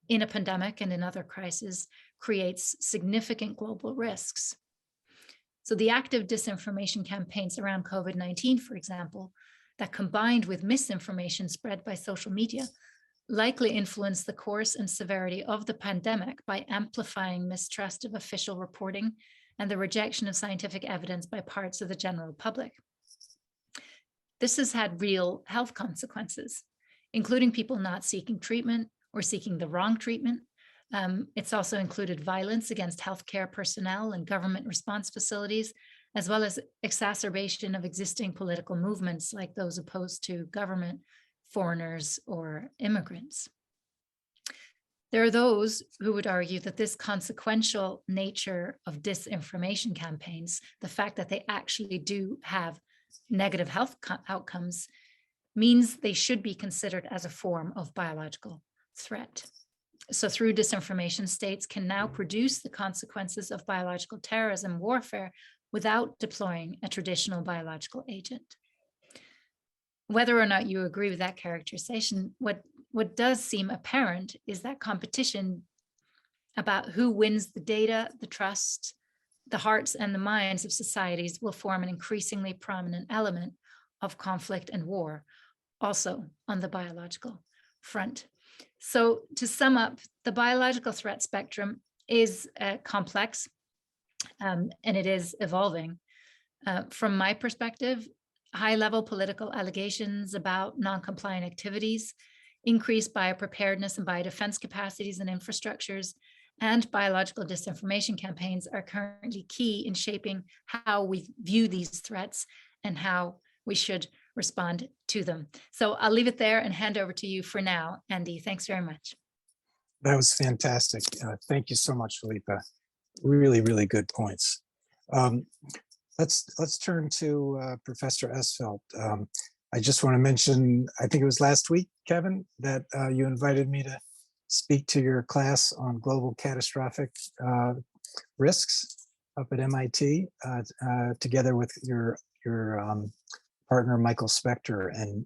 in a pandemic and in other crises creates significant global risks. So the active disinformation campaigns around COVID-19, for example, that combined with misinformation spread by social media, likely influence the course and severity of the pandemic by amplifying mistrust of official reporting and the rejection of scientific evidence by parts of the general public. This has had real health consequences, including people not seeking treatment or seeking the wrong treatment. It's also included violence against healthcare personnel and government response facilities, as well as exacerbation of existing political movements like those opposed to government, foreigners, or immigrants. There are those who would argue that this consequential nature of disinformation campaigns, the fact that they actually do have negative health outcomes, means they should be considered as a form of biological threat. So through disinformation, states can now produce the consequences of biological terrorism warfare without deploying a traditional biological agent. Whether or not you agree with that characterization, what does seem apparent is that competition about who wins the data, the trust, the hearts and the minds of societies will form an increasingly prominent element of conflict and war, also on the biological front. So to sum up, the biological threat spectrum is complex and it is evolving. From my perspective, high-level political allegations about non-compliant activities, increased biopreparedness and biodefense capacities and infrastructures, and biological disinformation campaigns are currently key in shaping how we view these threats and how we should respond to them. So I'll leave it there and hand over to you for now. Andy, thanks very much. That was fantastic. Thank you so much, Filippa. Really, really good points. Let's turn to Professor Esvelt. I just want to mention, I think it was last week, Kevin, that you invited me to speak to your class on global catastrophic risks up at MIT, together with your partner, Michael Spector. And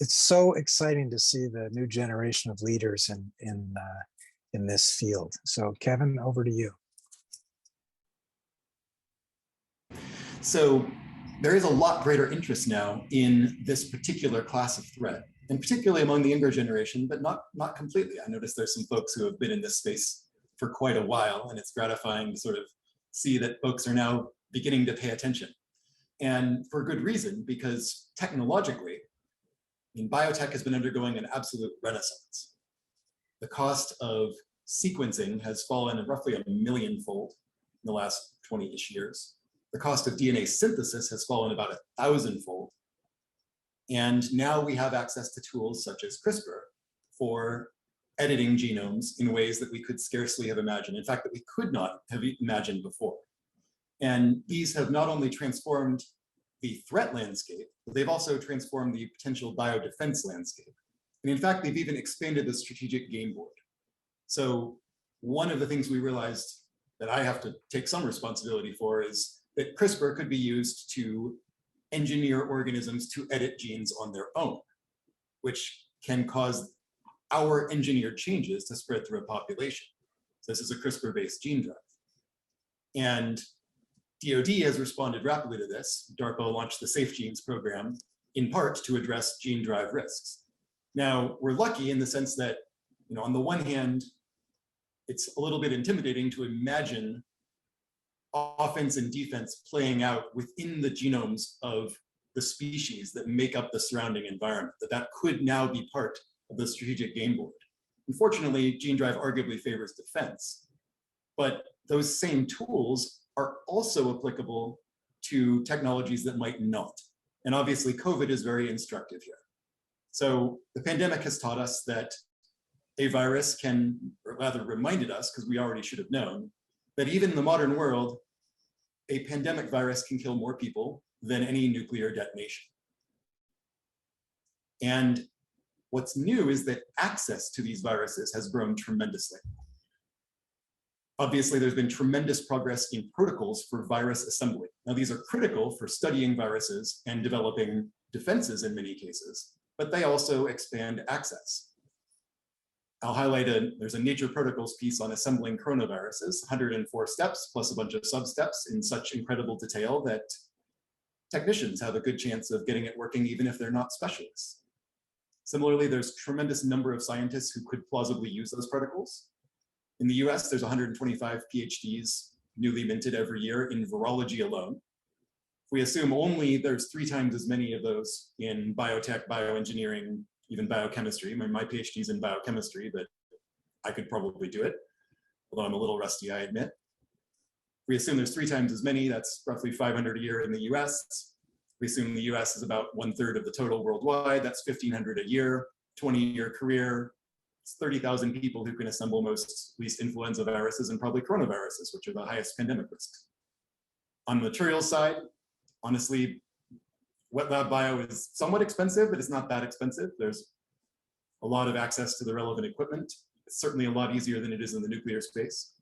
it's so exciting to see the new generation of leaders in this field. So Kevin, over to you. So there is a lot greater interest now in this particular class of threat, and particularly among the younger generation, but not completely. I noticed there's some folks who have been in this space for quite a while, and it's gratifying to sort of see that folks are now beginning to pay attention. And for good reason, because technologically, I mean, biotech has been undergoing an absolute renaissance. The cost of sequencing has fallen roughly 1 million-fold in the last 20-ish years. The cost of DNA synthesis has fallen about 1,000-fold. And now we have access to tools such as CRISPR for editing genomes in ways that we could scarcely have imagined. In fact, that we could not have imagined before. And these have not only transformed the threat landscape, but they've also transformed the potential biodefense landscape. And in fact, they've even expanded the strategic game board. So one of the things we realized that I have to take some responsibility for is that CRISPR could be used to engineer organisms to edit genes on their own, which can cause our engineered changes to spread through a population. So this is a CRISPR-based gene drive. And DoD has responded rapidly to this. DARPA launched the Safe Genes program, in part to address gene drive risks. Now, we're lucky in the sense that, on the one hand, it's a little bit intimidating to imagine offense and defense playing out within the genomes of the species that make up the surrounding environment, that could now be part of the strategic game board. Unfortunately, gene drive arguably favors defense, but those same tools are also applicable to technologies that might not. And obviously, COVID is very instructive here. So the pandemic has taught us that a virus can, or rather reminded us, because we already should have known, that even in the modern world, a pandemic virus can kill more people than any nuclear detonation. And what's new is that access to these viruses has grown tremendously. Obviously, there's been tremendous progress in protocols for virus assembly. Now, these are critical for studying viruses and developing defenses in many cases, but they also expand access. I'll highlight there's a Nature Protocols piece on assembling coronaviruses, 104 steps plus a bunch of sub-steps in such incredible detail that technicians have a good chance of getting it working even if they're not specialists. Similarly, there's a tremendous number of scientists who could plausibly use those protocols. In the US, there's 125 PhDs newly minted every year in virology alone. If we assume only there's 3 times as many of those in biotech, bioengineering, even biochemistry. My PhD's in biochemistry, but I could probably do it, although I'm a little rusty, I admit. If we assume there's 3 times as many, that's roughly 500 a year in the US. If we assume the US is about 1/3 of the total worldwide, that's 1,500 a year, 20-year career, 30,000 people who can assemble most, at least influenza viruses and probably coronaviruses, which are the highest pandemic risks. On the materials side, honestly, wet lab bio is somewhat expensive, but it's not that expensive. There's a lot of access to the relevant equipment. It's certainly a lot easier than it is in the nuclear space.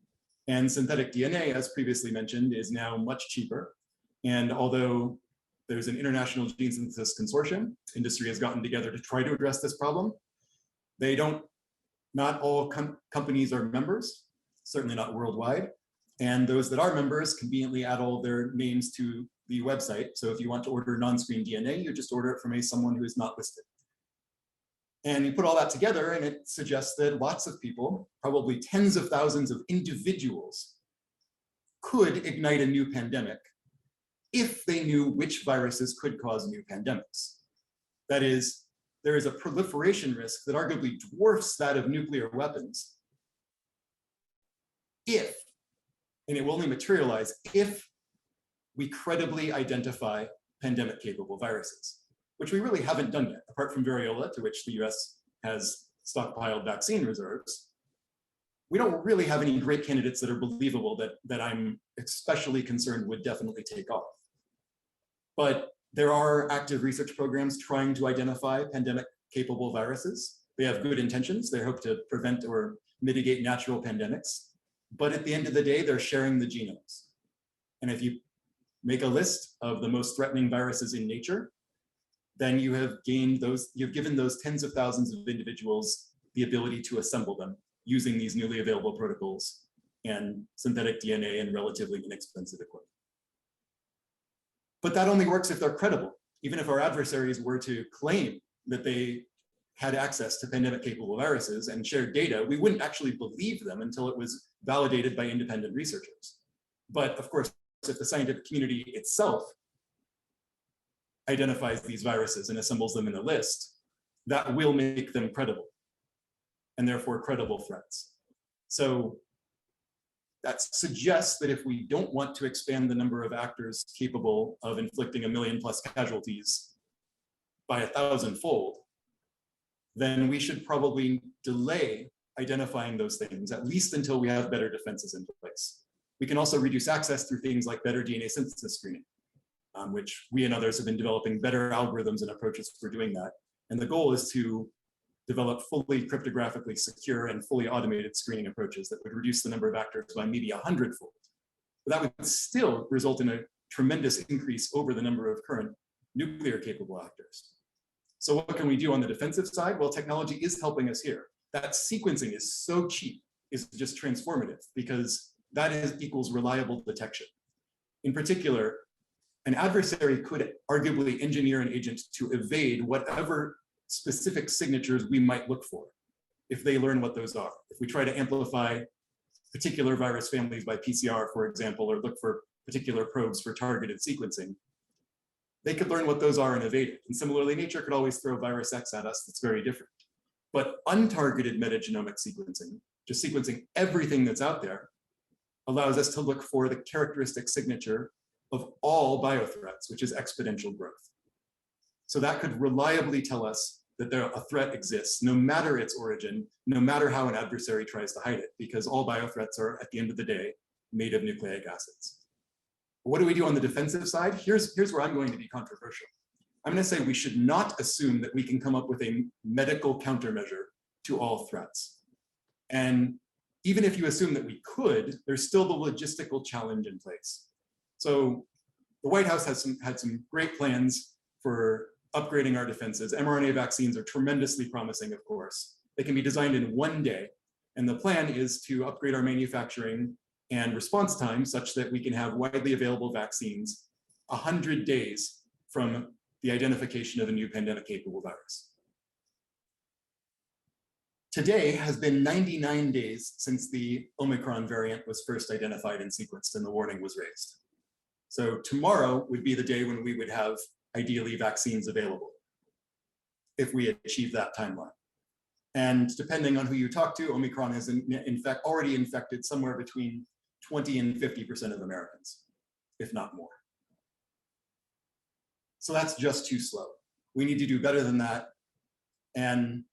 And synthetic DNA, as previously mentioned, is now much cheaper. And although there's an international gene synthesis consortium, industry has gotten together to try to address this problem. Not all companies are members, certainly not worldwide. And those that are members conveniently add all their names to the website. So if you want to order non-screen DNA, you just order it from someone who is not listed. And you put all that together and it suggests that lots of people, probably tens of thousands of individuals, could ignite a new pandemic if they knew which viruses could cause new pandemics. That is, there is a proliferation risk that arguably dwarfs that of nuclear weapons if, and it will only materialize if we credibly identify pandemic-capable viruses, which we really haven't done yet, apart from variola, to which the US has stockpiled vaccine reserves. We don't really have any great candidates that are believable that I'm especially concerned would definitely take off. But there are active research programs trying to identify pandemic-capable viruses. They have good intentions. They hope to prevent or mitigate natural pandemics. But at the end of the day, they're sharing the genomes. And if you make a list of the most threatening viruses in nature, then you have you've given those tens of thousands of individuals the ability to assemble them using these newly available protocols and synthetic DNA and relatively inexpensive equipment. But that only works if they're credible. Even if our adversaries were to claim that they had access to pandemic-capable viruses and shared data, we wouldn't actually believe them until it was validated by independent researchers. But of course, if the scientific community itself identifies these viruses and assembles them in a list, that will make them credible, and therefore credible threats. So that suggests that if we don't want to expand the number of actors capable of inflicting 1 million+ casualties by 1,000-fold, then we should probably delay identifying those things, at least until we have better defenses in place. We can also reduce access through things like better DNA synthesis screening, which we and others have been developing better algorithms and approaches for doing that. And the goal is to develop fully cryptographically secure and fully automated screening approaches that would reduce the number of actors by maybe 100-fold. But that would still result in a tremendous increase over the number of current nuclear capable actors. So what can we do on the defensive side? Well, technology is helping us here. That sequencing is so cheap, is just transformative, because that equals reliable detection. In particular, an adversary could arguably engineer an agent to evade whatever specific signatures we might look for if they learn what those are. If we try to amplify particular virus families by PCR, for example, or look for particular probes for targeted sequencing, they could learn what those are and evade it. And similarly, nature could always throw virus X at us that's very different. But untargeted metagenomic sequencing, just sequencing everything that's out there, allows us to look for the characteristic signature of all biothreats, which is exponential growth. So that could reliably tell us that a threat exists, no matter its origin, no matter how an adversary tries to hide it, because all biothreats are, at the end of the day, made of nucleic acids. What do we do on the defensive side? Here's where I'm going to be controversial. I'm going to say we should not assume that we can come up with a medical countermeasure to all threats. And even if you assume that we could, there's still the logistical challenge in place. So the White House has had some great plans for upgrading our defenses. mRNA vaccines are tremendously promising, of course. They can be designed in one day. And the plan is to upgrade our manufacturing and response time such that we can have widely available vaccines 100 days from the identification of a new pandemic-capable virus. Today has been 99 days since the Omicron variant was first identified and sequenced and the warning was raised. So tomorrow would be the day when we would have ideally vaccines available if we achieve that timeline. And depending on who you talk to, Omicron has in fact already infected somewhere between 20 and 50% of Americans, if not more. So that's just too slow. We need to do better than that. And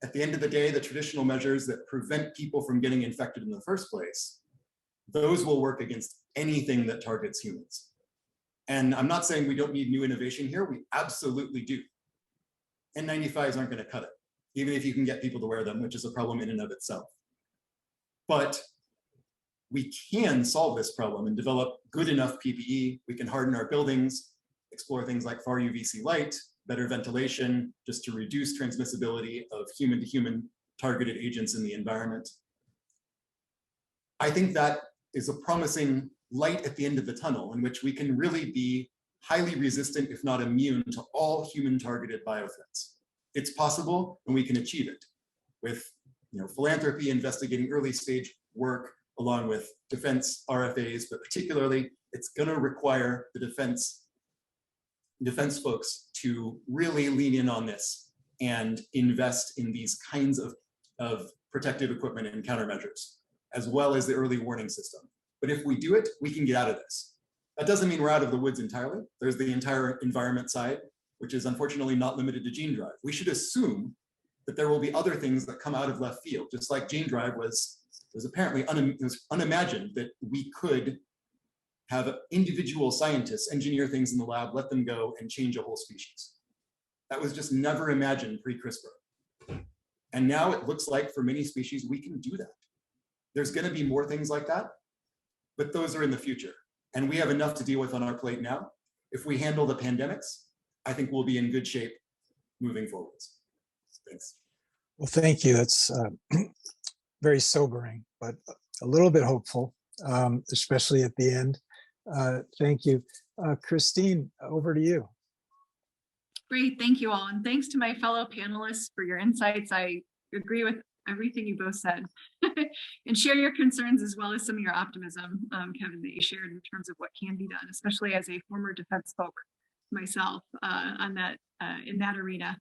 At the end of the day, the traditional measures that prevent people from getting infected in the first place, those will work against anything that targets humans. And I'm not saying we don't need new innovation here, we absolutely do. N95s aren't going to cut it, even if you can get people to wear them, which is a problem in and of itself. But we can solve this problem and develop good enough PPE. We can harden our buildings, explore things like far UVC light, better ventilation, just to reduce transmissibility of human to human targeted agents in the environment. I think that is a promising light at the end of the tunnel in which we can really be highly resistant, if not immune, to all human targeted biothreats. It's possible and we can achieve it with philanthropy, investigating early stage work, along with defense RFAs, but particularly it's going to require the defense folks to really lean in on this and invest in these kinds of protective equipment and countermeasures, as well as the early warning system. But if we do it, we can get out of this. That doesn't mean we're out of the woods entirely. There's the entire environment side, which is unfortunately not limited to gene drive. We should assume that there will be other things that come out of left field, just like gene drive was apparently unimagined that we could have individual scientists engineer things in the lab, let them go and change a whole species. That was just never imagined pre-CRISPR. And now it looks like for many species, we can do that. There's going to be more things like that, but those are in the future. And we have enough to deal with on our plate now. If we handle the pandemics, I think we'll be in good shape moving forwards. Thanks. Well, thank you. It's very sobering, but a little bit hopeful, especially at the end. Thank you. Christine, over to you. Great, thank you all. And thanks to my fellow panelists for your insights. I agree with everything you both said and share your concerns as well as some of your optimism, Kevin, that you shared in terms of what can be done, especially as a former defense folk myself in that arena.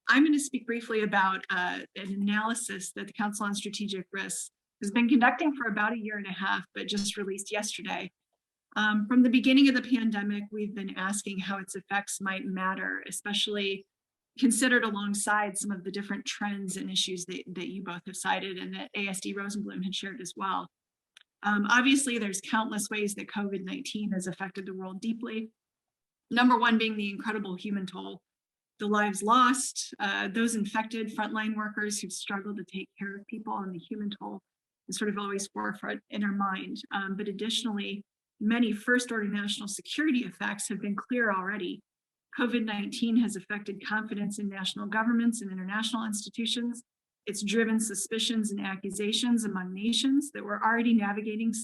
I'm going to speak briefly about an analysis that the Council on Strategic Risks has been conducting for about 1.5 years, but just released yesterday. From the beginning of the pandemic, we've been asking how its effects might matter, especially considered alongside some of the different trends and issues that you both have cited and that ASD Rosenblum had shared as well. Obviously, there's countless ways that COVID-19 has affected the world deeply. Number one being the incredible human toll, the lives lost, those infected, frontline workers who've struggled to take care of people, and the human toll is sort of always forefront in our mind. But additionally, many first-order national security effects have been clear already. COVID-19 has affected confidence in national governments and international institutions. It's driven suspicions and accusations among nations that were already navigating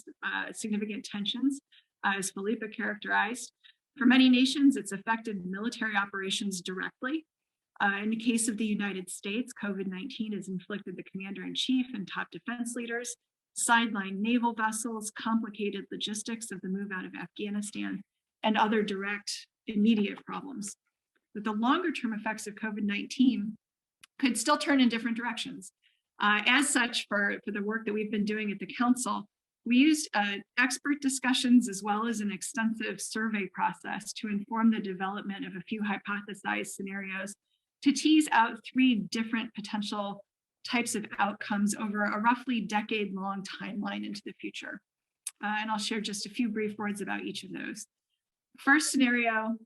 significant tensions, as Filippa characterized. For many nations, it's affected military operations directly. In the case of the United States, COVID-19 has inflicted the commander-in-chief and top defense leaders, sidelined naval vessels, complicated logistics of the move out of Afghanistan, and other direct immediate problems. But the longer-term effects of COVID-19 could still turn in different directions. As such, for the work that we've been doing at the Council, we used expert discussions as well as an extensive survey process to inform the development of a few hypothesized scenarios to tease out 3 different potential types of outcomes over a roughly decade-long timeline into the future. And I'll share just a few brief words about each of those. First scenario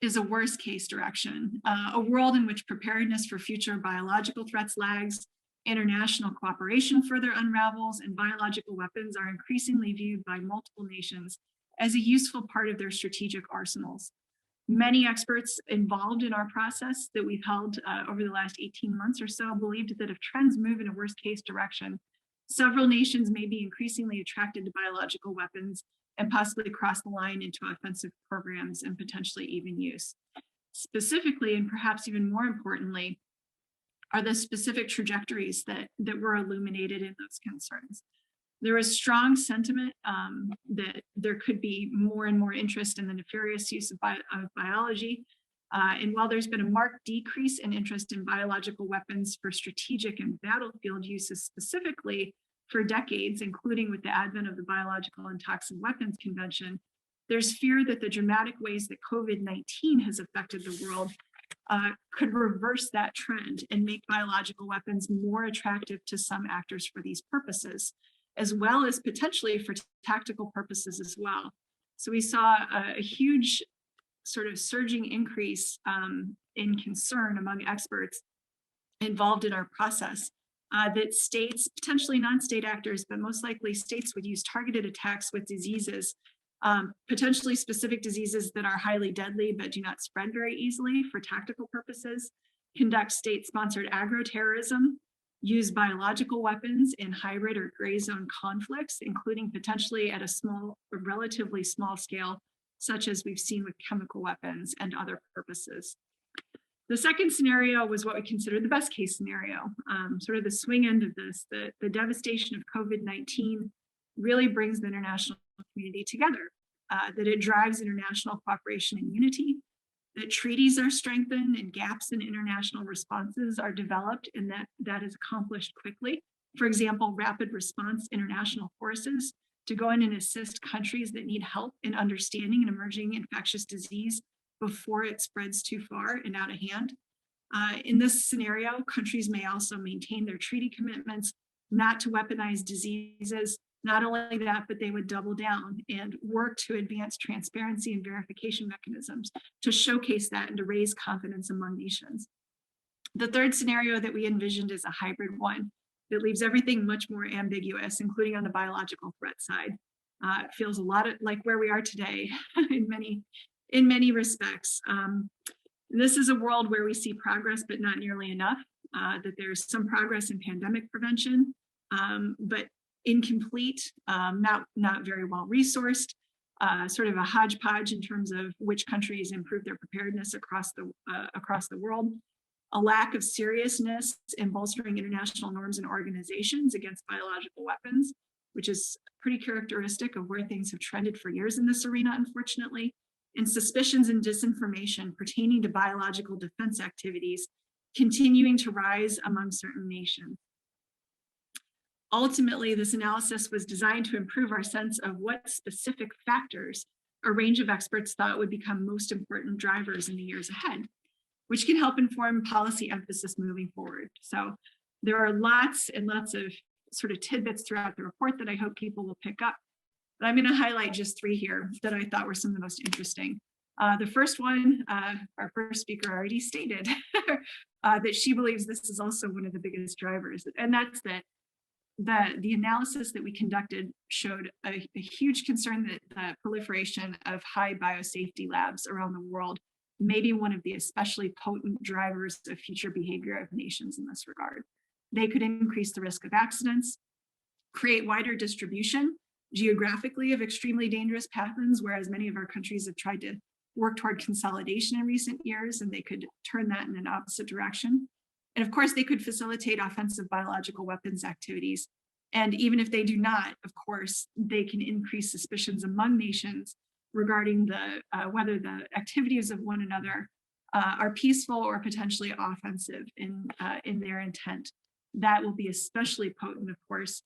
is a worst case direction, a world in which preparedness for future biological threats lags, international cooperation further unravels, and biological weapons are increasingly viewed by multiple nations as a useful part of their strategic arsenals. Many experts involved in our process that we've held over the last 18 months or so believed that if trends move in a worst case direction, several nations may be increasingly attracted to biological weapons and possibly cross the line into offensive programs and potentially even use. Specifically, and perhaps even more importantly, are the specific trajectories that were illuminated in those concerns. There is strong sentiment that there could be more and more interest in the nefarious use of biology. And while there's been a marked decrease in interest in biological weapons for strategic and battlefield uses specifically for decades, including with the advent of the Biological and Toxic Weapons Convention, there's fear that the dramatic ways that COVID-19 has affected the world could reverse that trend and make biological weapons more attractive to some actors for these purposes, as well as potentially for tactical purposes as well. So we saw a huge sort of surging increase in concern among experts involved in our process that states, potentially non-state actors, but most likely states, would use targeted attacks with diseases, potentially specific diseases that are highly deadly but do not spread very easily for tactical purposes, conduct state-sponsored agro-terrorism, use biological weapons in hybrid or gray zone conflicts, including potentially at a relatively small scale, such as we've seen with chemical weapons and other purposes. The second scenario was what we considered the best case scenario, sort of the swing end of this. The devastation of COVID-19 really brings the international community together, that it drives international cooperation and unity, that treaties are strengthened and gaps in international responses are developed, and that is accomplished quickly. For example, rapid response international forces to go in and assist countries that need help in understanding an emerging infectious disease before it spreads too far and out of hand. In this scenario, countries may also maintain their treaty commitments not to weaponize diseases. Not only that, but they would double down and work to advance transparency and verification mechanisms to showcase that and to raise confidence among nations. The third scenario that we envisioned is a hybrid one that leaves everything much more ambiguous, including on the biological threat side. It feels a lot like where we are today in many respects. This is a world where we see progress, but not nearly enough, that there's some progress in pandemic prevention, but incomplete, not very well resourced, sort of a hodgepodge in terms of which countries improve their preparedness across the world, a lack of seriousness in bolstering international norms and organizations against biological weapons, which is pretty characteristic of where things have trended for years in this arena, unfortunately, and suspicions and disinformation pertaining to biological defense activities continuing to rise among certain nations. Ultimately, this analysis was designed to improve our sense of what specific factors a range of experts thought would become most important drivers in the years ahead, which can help inform policy emphasis moving forward. So there are lots and lots of sort of tidbits throughout the report that I hope people will pick up. But I'm going to highlight just three here that I thought were some of the most interesting. The first one, our first speaker already stated that she believes this is also one of the biggest drivers, and that's that the analysis that we conducted showed a huge concern that the proliferation of high biosafety labs around the world may be one of the especially potent drivers of future behavior of nations in this regard. They could increase the risk of accidents, create wider distribution geographically of extremely dangerous pathogens, whereas many of our countries have tried to work toward consolidation in recent years, and they could turn that in an opposite direction. And of course, they could facilitate offensive biological weapons activities. And even if they do not, of course, they can increase suspicions among nations regarding whether the activities of one another are peaceful or potentially offensive in their intent. That will be especially potent, of course,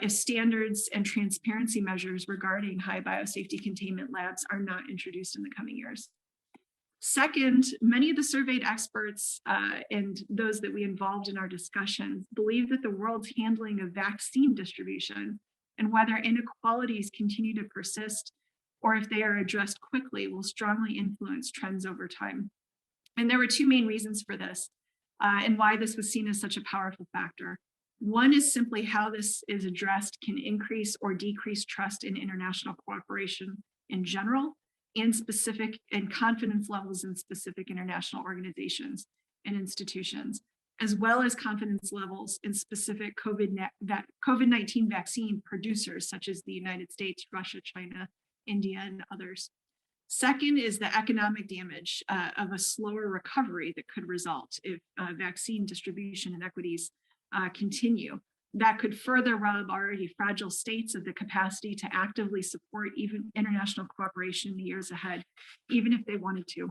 if standards and transparency measures regarding high biosafety containment labs are not introduced in the coming years. Second, many of the surveyed experts and those that we involved in our discussions believe that the world's handling of vaccine distribution and whether inequalities continue to persist or if they are addressed quickly will strongly influence trends over time. And there were two main reasons for this and why this was seen as such a powerful factor. One is simply how this is addressed can increase or decrease trust in international cooperation in general, and confidence levels in specific international organizations and institutions, as well as confidence levels in specific COVID-19 vaccine producers, such as the United States, Russia, China, India, and others. Second is the economic damage of a slower recovery that could result if vaccine distribution inequities continue. That could further rob already fragile states of the capacity to actively support even international cooperation in the years ahead, even if they wanted to.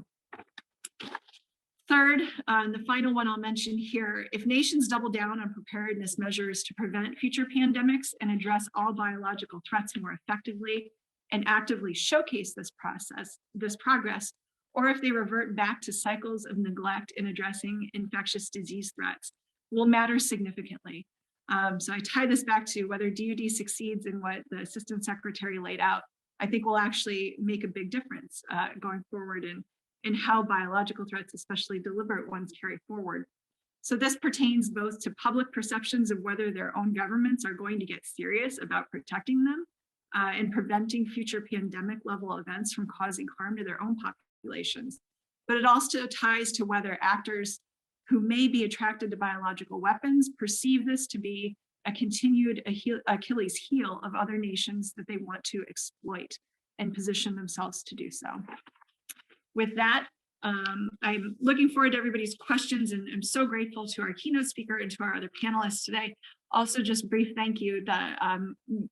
Third, and the final one I'll mention here, if nations double down on preparedness measures to prevent future pandemics and address all biological threats more effectively and actively showcase this progress, or if they revert back to cycles of neglect in addressing infectious disease threats, will matter significantly. So I tie this back to whether DoD succeeds in what the Assistant Secretary laid out, I think will actually make a big difference going forward in how biological threats, especially deliberate ones, carry forward. So this pertains both to public perceptions of whether their own governments are going to get serious about protecting them and preventing future pandemic level events from causing harm to their own populations. But it also ties to whether actors who may be attracted to biological weapons perceive this to be a continued Achilles heel of other nations that they want to exploit and position themselves to do so. With that, I'm looking forward to everybody's questions, and I'm so grateful to our keynote speaker and to our other panelists today. Also, just brief thank you to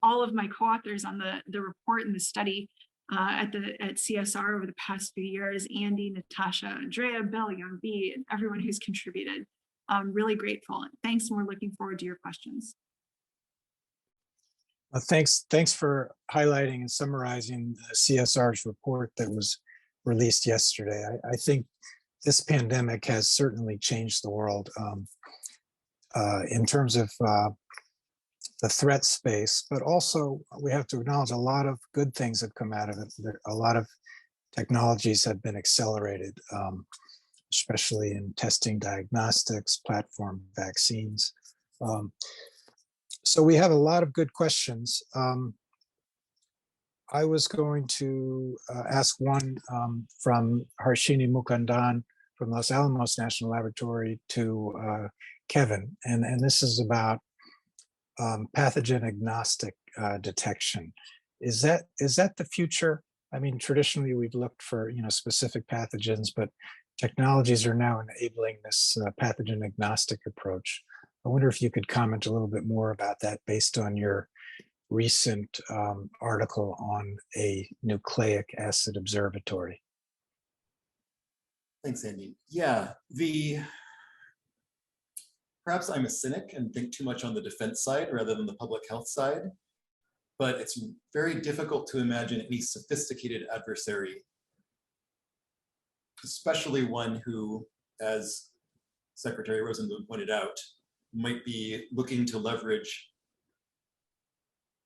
all of my co-authors on the report and the study at CSR over the past few years: Andy, Natasha, Andrea, Bill, Young B, and everyone who's contributed. I'm really grateful. Thanks, and we're looking forward to your questions. Thanks for highlighting and summarizing the CSR's report that was released yesterday. I think this pandemic has certainly changed the world in terms of the threat space, but also we have to acknowledge a lot of good things have come out of it. A lot of technologies have been accelerated, especially in testing, diagnostics, platform vaccines. So we have a lot of good questions. I was going to ask one from Harshini Mukundan from Los Alamos National Laboratory to Kevin, and this is about pathogen agnostic detection. Is that the future? I mean, traditionally we've looked for specific pathogens, but technologies are now enabling this pathogen agnostic approach. I wonder if you could comment a little bit more about that based on your recent article on a nucleic acid observatory. Thanks, Andy. Yeah, perhaps I'm a cynic and think too much on the defense side rather than the public health side, but it's very difficult to imagine any sophisticated adversary, especially one who, as Secretary Rosenblum pointed out, might be looking to leverage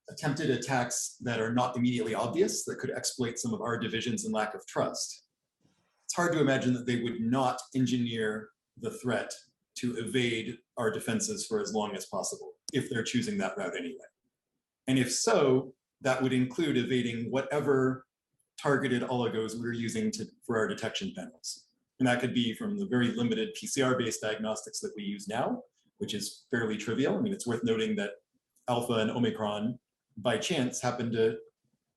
attempted attacks that are not immediately obvious, that could exploit some of our divisions and lack of trust. It's hard to imagine that they would not engineer the threat to evade our defenses for as long as possible, if they're choosing that route anyway. And if so, that would include evading whatever targeted oligos we're using for our detection panels. And that could be from the very limited PCR-based diagnostics that we use now, which is fairly trivial. I mean, it's worth noting that Alpha and Omicron, by chance, happen to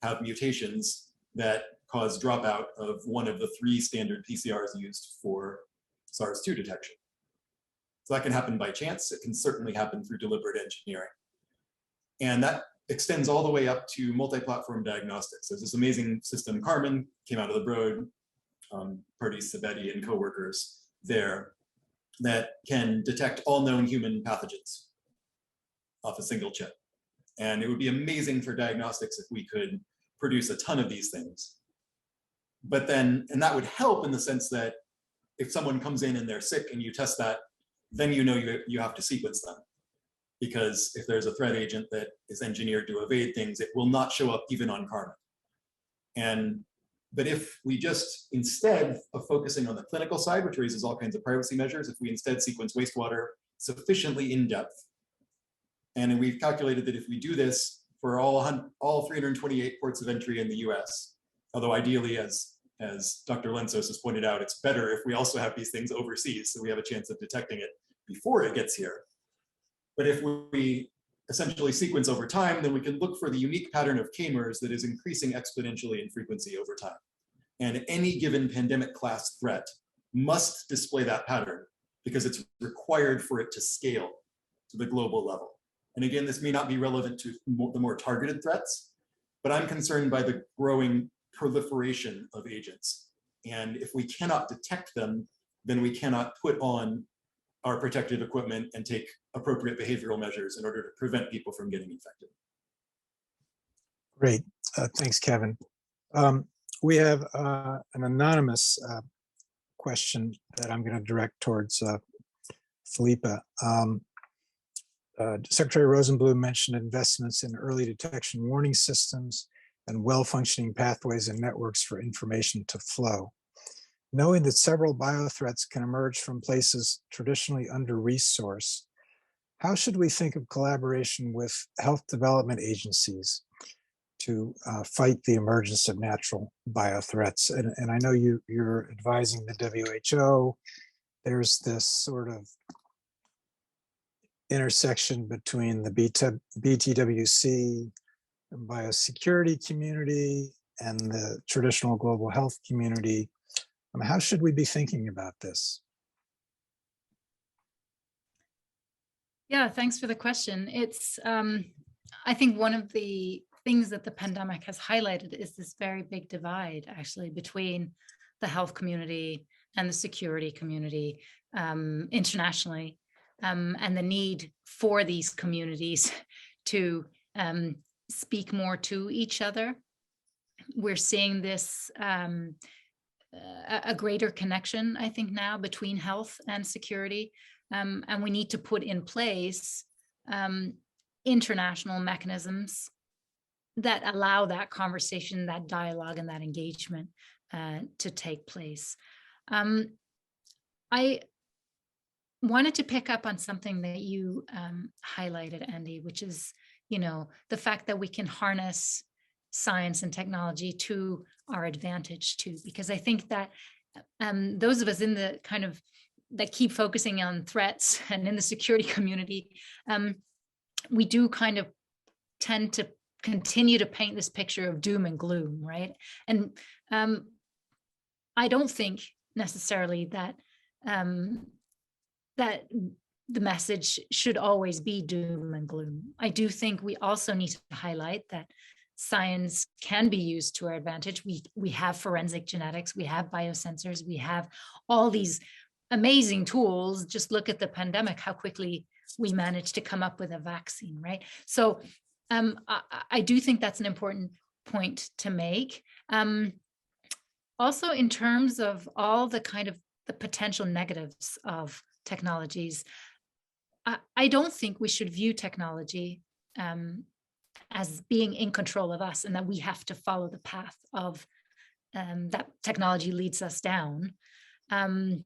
have mutations that cause dropout of one of the 3 standard PCRs used for SARS-2 detection. So that can happen by chance. It can certainly happen through deliberate engineering. And that extends all the way up to multi-platform diagnostics. There's this amazing system, Carmen, came out of the Broad, Pardis Sabeti and coworkers there, that can detect all known human pathogens off a single chip. And it would be amazing for diagnostics if we could produce a ton of these things. But then, and that would help in the sense that if someone comes in and they're sick and you test that, then you have to sequence them. Because if there's a threat agent that is engineered to evade things, it will not show up even on Carmen. But if we just, instead of focusing on the clinical side, which raises all kinds of privacy measures, if we instead sequence wastewater sufficiently in depth, and we've calculated that if we do this for all 328 ports of entry in the US, although ideally, as Dr. Lentzos has pointed out, it's better if we also have these things overseas, so we have a chance of detecting it before it gets here. But if we essentially sequence over time, then we can look for the unique pattern of K-mers that is increasing exponentially in frequency over time. And any given pandemic class threat must display that pattern because it's required for it to scale to the global level. And again, this may not be relevant to the more targeted threats, but I'm concerned by the growing proliferation of agents. And if we cannot detect them, then we cannot put on our protective equipment and take appropriate behavioral measures in order to prevent people from getting infected. Great, thanks, Kevin. We have an anonymous question that I'm going to direct towards Filippa. Secretary Rosenblum mentioned investments in early detection warning systems and well-functioning pathways and networks for information to flow. Knowing that several biothreats can emerge from places traditionally under-resourced, how should we think of collaboration with health development agencies to fight the emergence of natural biothreats? And I know you're advising the WHO. There's this sort of intersection between the BTWC and biosecurity community and the traditional global health community. How should we be thinking about this? Yeah, thanks for the question. It's, I think one of the things that the pandemic has highlighted is this very big divide actually between the health community and the security community internationally, and the need for these communities to speak more to each other. We're seeing this a greater connection, I think, now between health and security. And we need to put in place international mechanisms that allow that conversation, that dialogue, and that engagement to take place. I wanted to pick up on something that you highlighted, Andy, which is, the fact that we can harness science and technology to our advantage too, because I think that those of us in the kind of that keep focusing on threats and in the security community, we do kind of tend to continue to paint this picture of doom and gloom, right? And I don't think necessarily that that the message should always be doom and gloom. I do think we also need to highlight that science can be used to our advantage. We have forensic genetics, we have biosensors, we have all these amazing tools. Just look at the pandemic, how quickly we managed to come up with a vaccine, right? So I do think that's an important point to make. Also, in terms of all the kind of the potential negatives of technologies, I don't think we should view technology as being in control of us and that we have to follow the path of that technology leads us down. And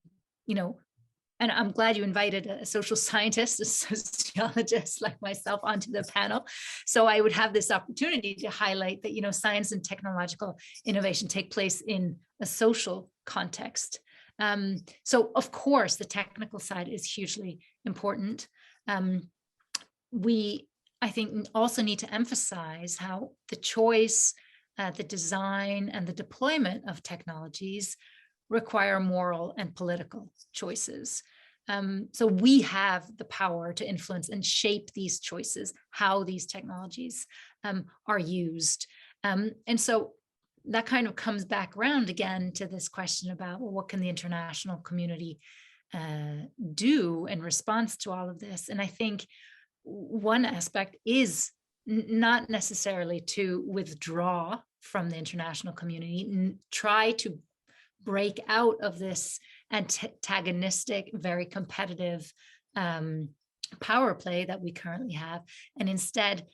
I'm glad you invited a social scientist, a sociologist like myself onto the panel. So I would have this opportunity to highlight that, science and technological innovation take place in a social context. So of course, the technical side is hugely important. We, I think, also need to emphasize how the choice, the design, and the deployment of technologies require moral and political choices. So we have the power to influence and shape these choices, how these technologies are used. And so that kind of comes back around again to this question about, well, what can the international community do in response to all of this? And I think one aspect is not necessarily to withdraw from the international community, try to break out of this antagonistic, very competitive power play that we currently have, and instead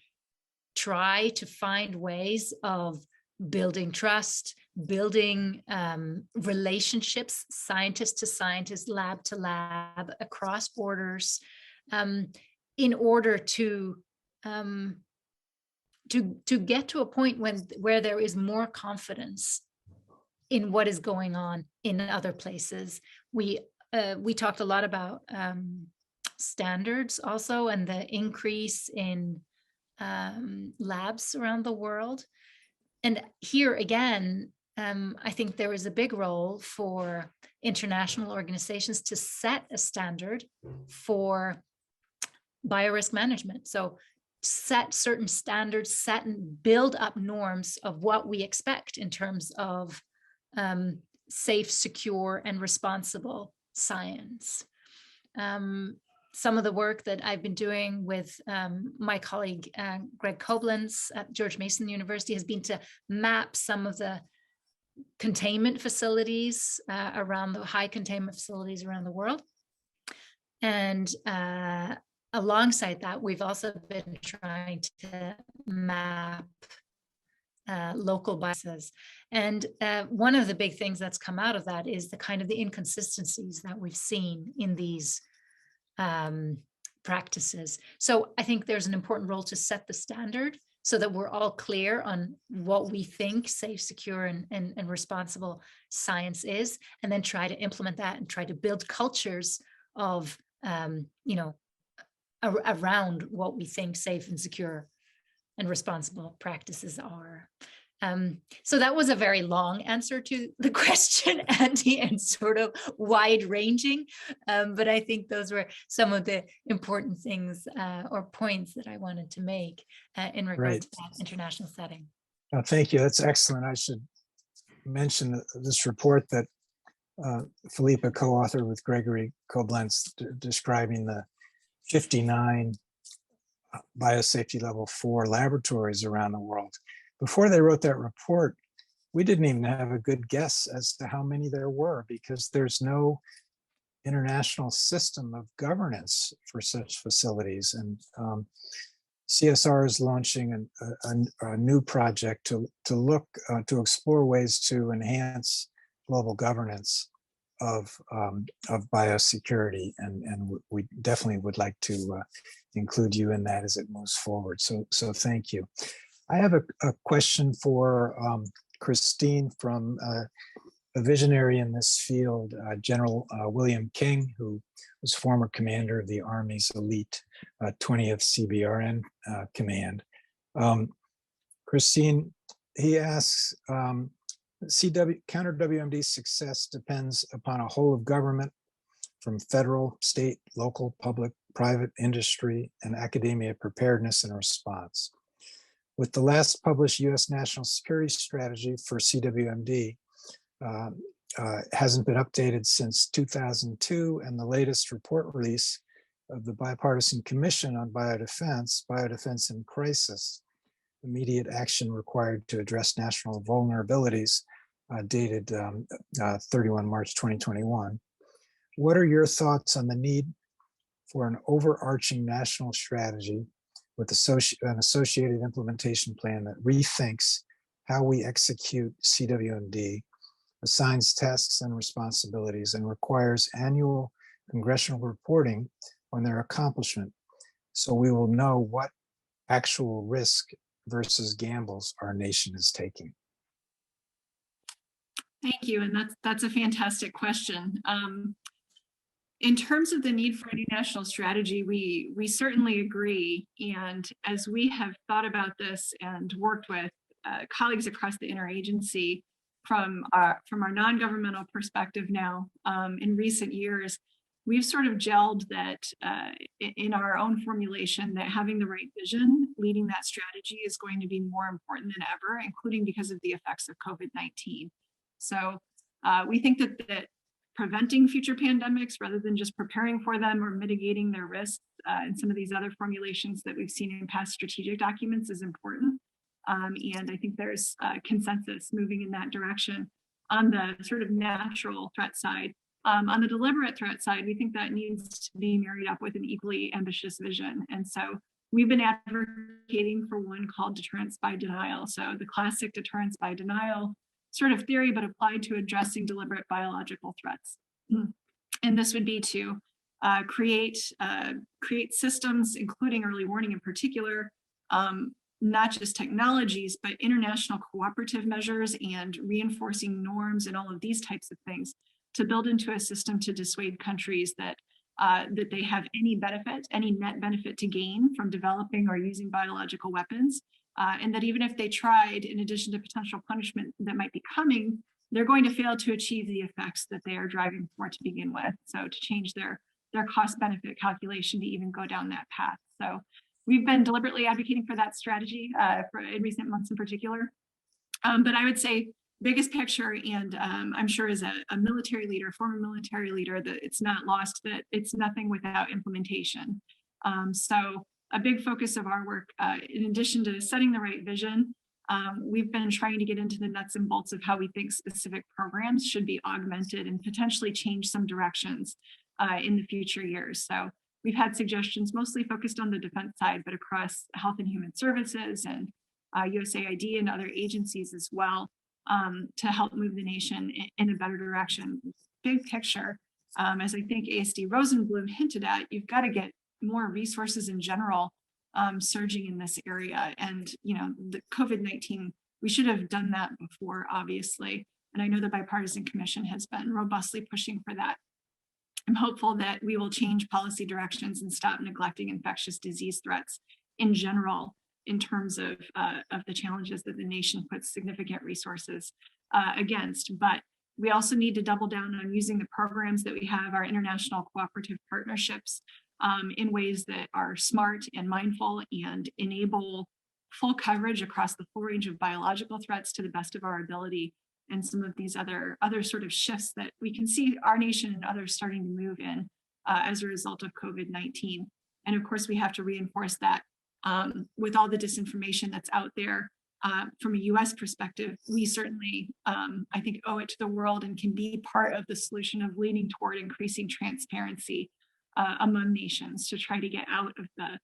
try to find ways of building trust, building relationships, scientist to scientist, lab to lab, across borders, in order to get to a point where there is more confidence in what is going on in other places. We talked a lot about standards also, and the increase in labs around the world. And here again, I think there is a big role for international organizations to set a standard for biorisk management. So set certain standards, set and build up norms of what we expect in terms of safe, secure, and responsible science. Some of the work that I've been doing with my colleague, Greg Koblenz at George Mason University, has been to map some of the containment facilities around the high containment facilities around the world. And alongside that, we've also been trying to map local biases. And one of the big things that's come out of that is the kind of the inconsistencies that we've seen in these practices. So I think there's an important role to set the standard so that we're all clear on what we think safe, secure, and responsible science is, and then try to implement that and try to build cultures of, around what we think safe and secure and responsible practices are. So that was a very long answer to the question, Andy, and sort of wide ranging. But I think those were some of the important things or points that I wanted to make in regard to that international setting. Oh, thank you. That's excellent. I should mention this report that Filippa co-authored with Gregory Koblenz describing the 59 biosafety level 4 laboratories around the world. Before they wrote that report, we didn't even have a good guess as to how many there were, because there's no international system of governance for such facilities. And CSR is launching a new project to explore ways to enhance global governance of biosecurity, and we definitely would like to include you in that as it moves forward. So thank you. I have a question for Christine from a visionary in this field, General William King, who was former commander of the Army's elite 20th CBRN command. Christine, he asks, counter-WMD success depends upon a whole of government, from federal, state, local, public, private, industry, and academia preparedness and response. With the last published U.S. National Security Strategy for CWMD, hasn't been updated since 2002, and the latest report release of the Bipartisan Commission on Biodefense in Crisis, immediate action required to address national vulnerabilities, dated 31 March 2021. What are your thoughts on the need for an overarching national strategy with an associated implementation plan that rethinks how we execute CWMD, assigns tasks and responsibilities, and requires annual congressional reporting on their accomplishment, so we will know what actual risk versus gambles our nation is taking? Thank you, and that's a fantastic question. In terms of the need for a new national strategy, we certainly agree. And as we have thought about this and worked with colleagues across the interagency from our non-governmental perspective now, in recent years, we've sort of gelled that in our own formulation that having the right vision leading that strategy is going to be more important than ever, including because of the effects of COVID-19. So we think that preventing future pandemics rather than just preparing for them or mitigating their risks in some of these other formulations that we've seen in past strategic documents is important. And I think there's consensus moving in that direction. On the sort of natural threat side, on the deliberate threat side, we think that needs to be married up with an equally ambitious vision. And so we've been advocating for one called deterrence by denial. So the classic deterrence by denial sort of theory, but applied to addressing deliberate biological threats. And this would be to create systems, including early warning in particular, not just technologies, but international cooperative measures and reinforcing norms and all of these types of things to build into a system to dissuade countries that they have any net benefit to gain from developing or using biological weapons. And that even if they tried, in addition to potential punishment that might be coming, they're going to fail to achieve the effects that they are driving for to begin with. So to change their cost benefit calculation to even go down that path. So we've been deliberately advocating for that strategy in recent months in particular. But I would say biggest picture, and I'm sure as a military leader, former military leader, that it's not lost that it's nothing without implementation. So a big focus of our work, in addition to setting the right vision, We've been trying to get into the nuts and bolts of how we think specific programs should be augmented and potentially change some directions in the future years. So we've had suggestions mostly focused on the defense side, but across Health and Human Services and USAID and other agencies as well, to help move the nation in a better direction. Big picture, as I think ASD Rosenblum hinted at, you've got to get more resources in general surging in this area. And, the COVID-19, we should have done that before, obviously. And I know the Bipartisan Commission has been robustly pushing for that. I'm hopeful that we will change policy directions and stop neglecting infectious disease threats in general in terms of the challenges that the nation puts significant resources against. But we also need to double down on using the programs that we have, our international cooperative partnerships, in ways that are smart and mindful and enable full coverage across the full range of biological threats to the best of our ability, and some of these other sort of shifts that we can see our nation and others starting to move in as a result of COVID-19. And of course, we have to reinforce that with all the disinformation that's out there. From a US perspective, we certainly, I think, owe it to the world and can be part of the solution of leaning toward increasing transparency among nations to try to get out of the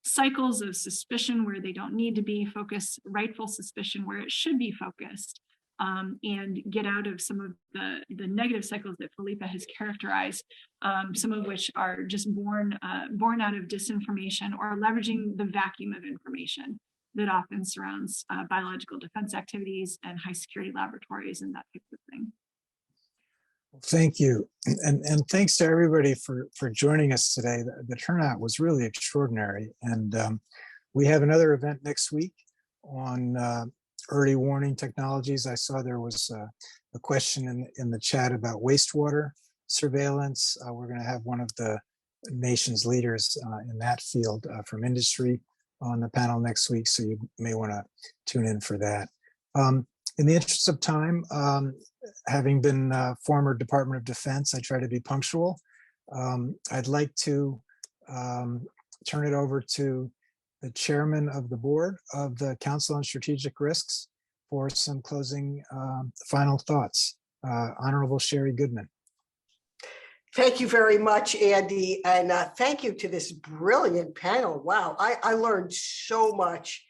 cycles of suspicion where they don't need to be focused, rightful suspicion where it should be focused, and get out of some of the negative cycles that Filippa has characterized, some of which are just born out of disinformation or leveraging the vacuum of information that often surrounds biological defense activities and high security laboratories and that type of thing. Thank you. And thanks to everybody for joining us today. The turnout was really extraordinary. And we have another event next week on early warning technologies. I saw there was a question in the chat about wastewater surveillance. We're going to have one of the nation's leaders in that field from industry on the panel next week. So you may want to tune in for that. In the interest of time, having been a former Department of Defense, I try to be punctual. I'd like to turn it over to the chairman of the board of the Council on Strategic Risks for some closing final thoughts. Honorable Sherry Goodman. Thank you very much, Andy. And thank you to this brilliant panel. Wow, I learned so much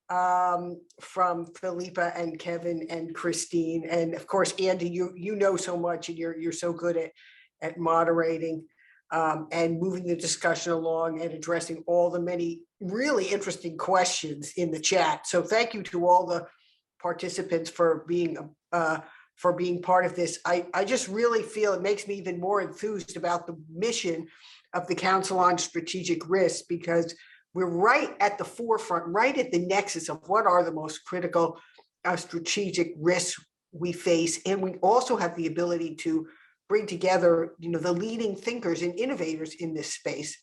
from Filippa and Kevin and Christine. And of course, Andy, you know so much and you're so good at moderating and moving the discussion along and addressing all the many really interesting questions in the chat. So thank you to all the participants for being part of this. I just really feel it makes me even more enthused about the mission of the Council on Strategic Risk, because we're right at the forefront, right at the nexus of what are the most critical strategic risks we face. And we also have the ability to bring together, the leading thinkers and innovators in this space.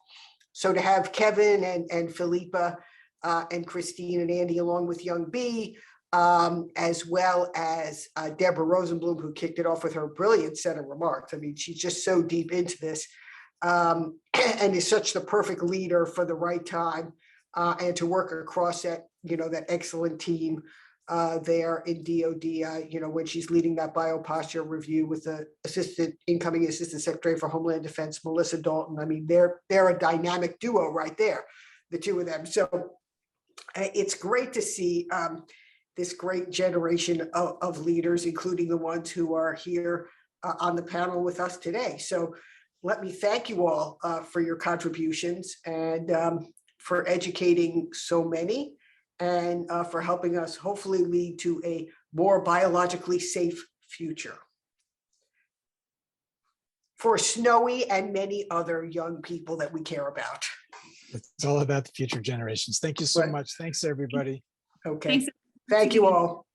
So to have Kevin and Filippa and Christine and Andy, along with Young B, as well as Deborah Rosenblum, who kicked it off with her brilliant set of remarks. I mean, she's just so deep into this and is such the perfect leader for the right time, and to work across that, that excellent team there in DOD, when she's leading that bioposture review with the incoming Assistant Secretary for Homeland Defense, Melissa Dalton. I mean, they're a dynamic duo right there, the two of them. So it's great to see this great generation of leaders, including the ones who are here on the panel with us today. So let me thank you all for your contributions and for educating so many, and for helping us hopefully lead to a more biologically safe future for Snowy and many other young people that we care about. It's all about the future generations. Thank you so much. Thanks, everybody. Okay. Thanks. Thank you all.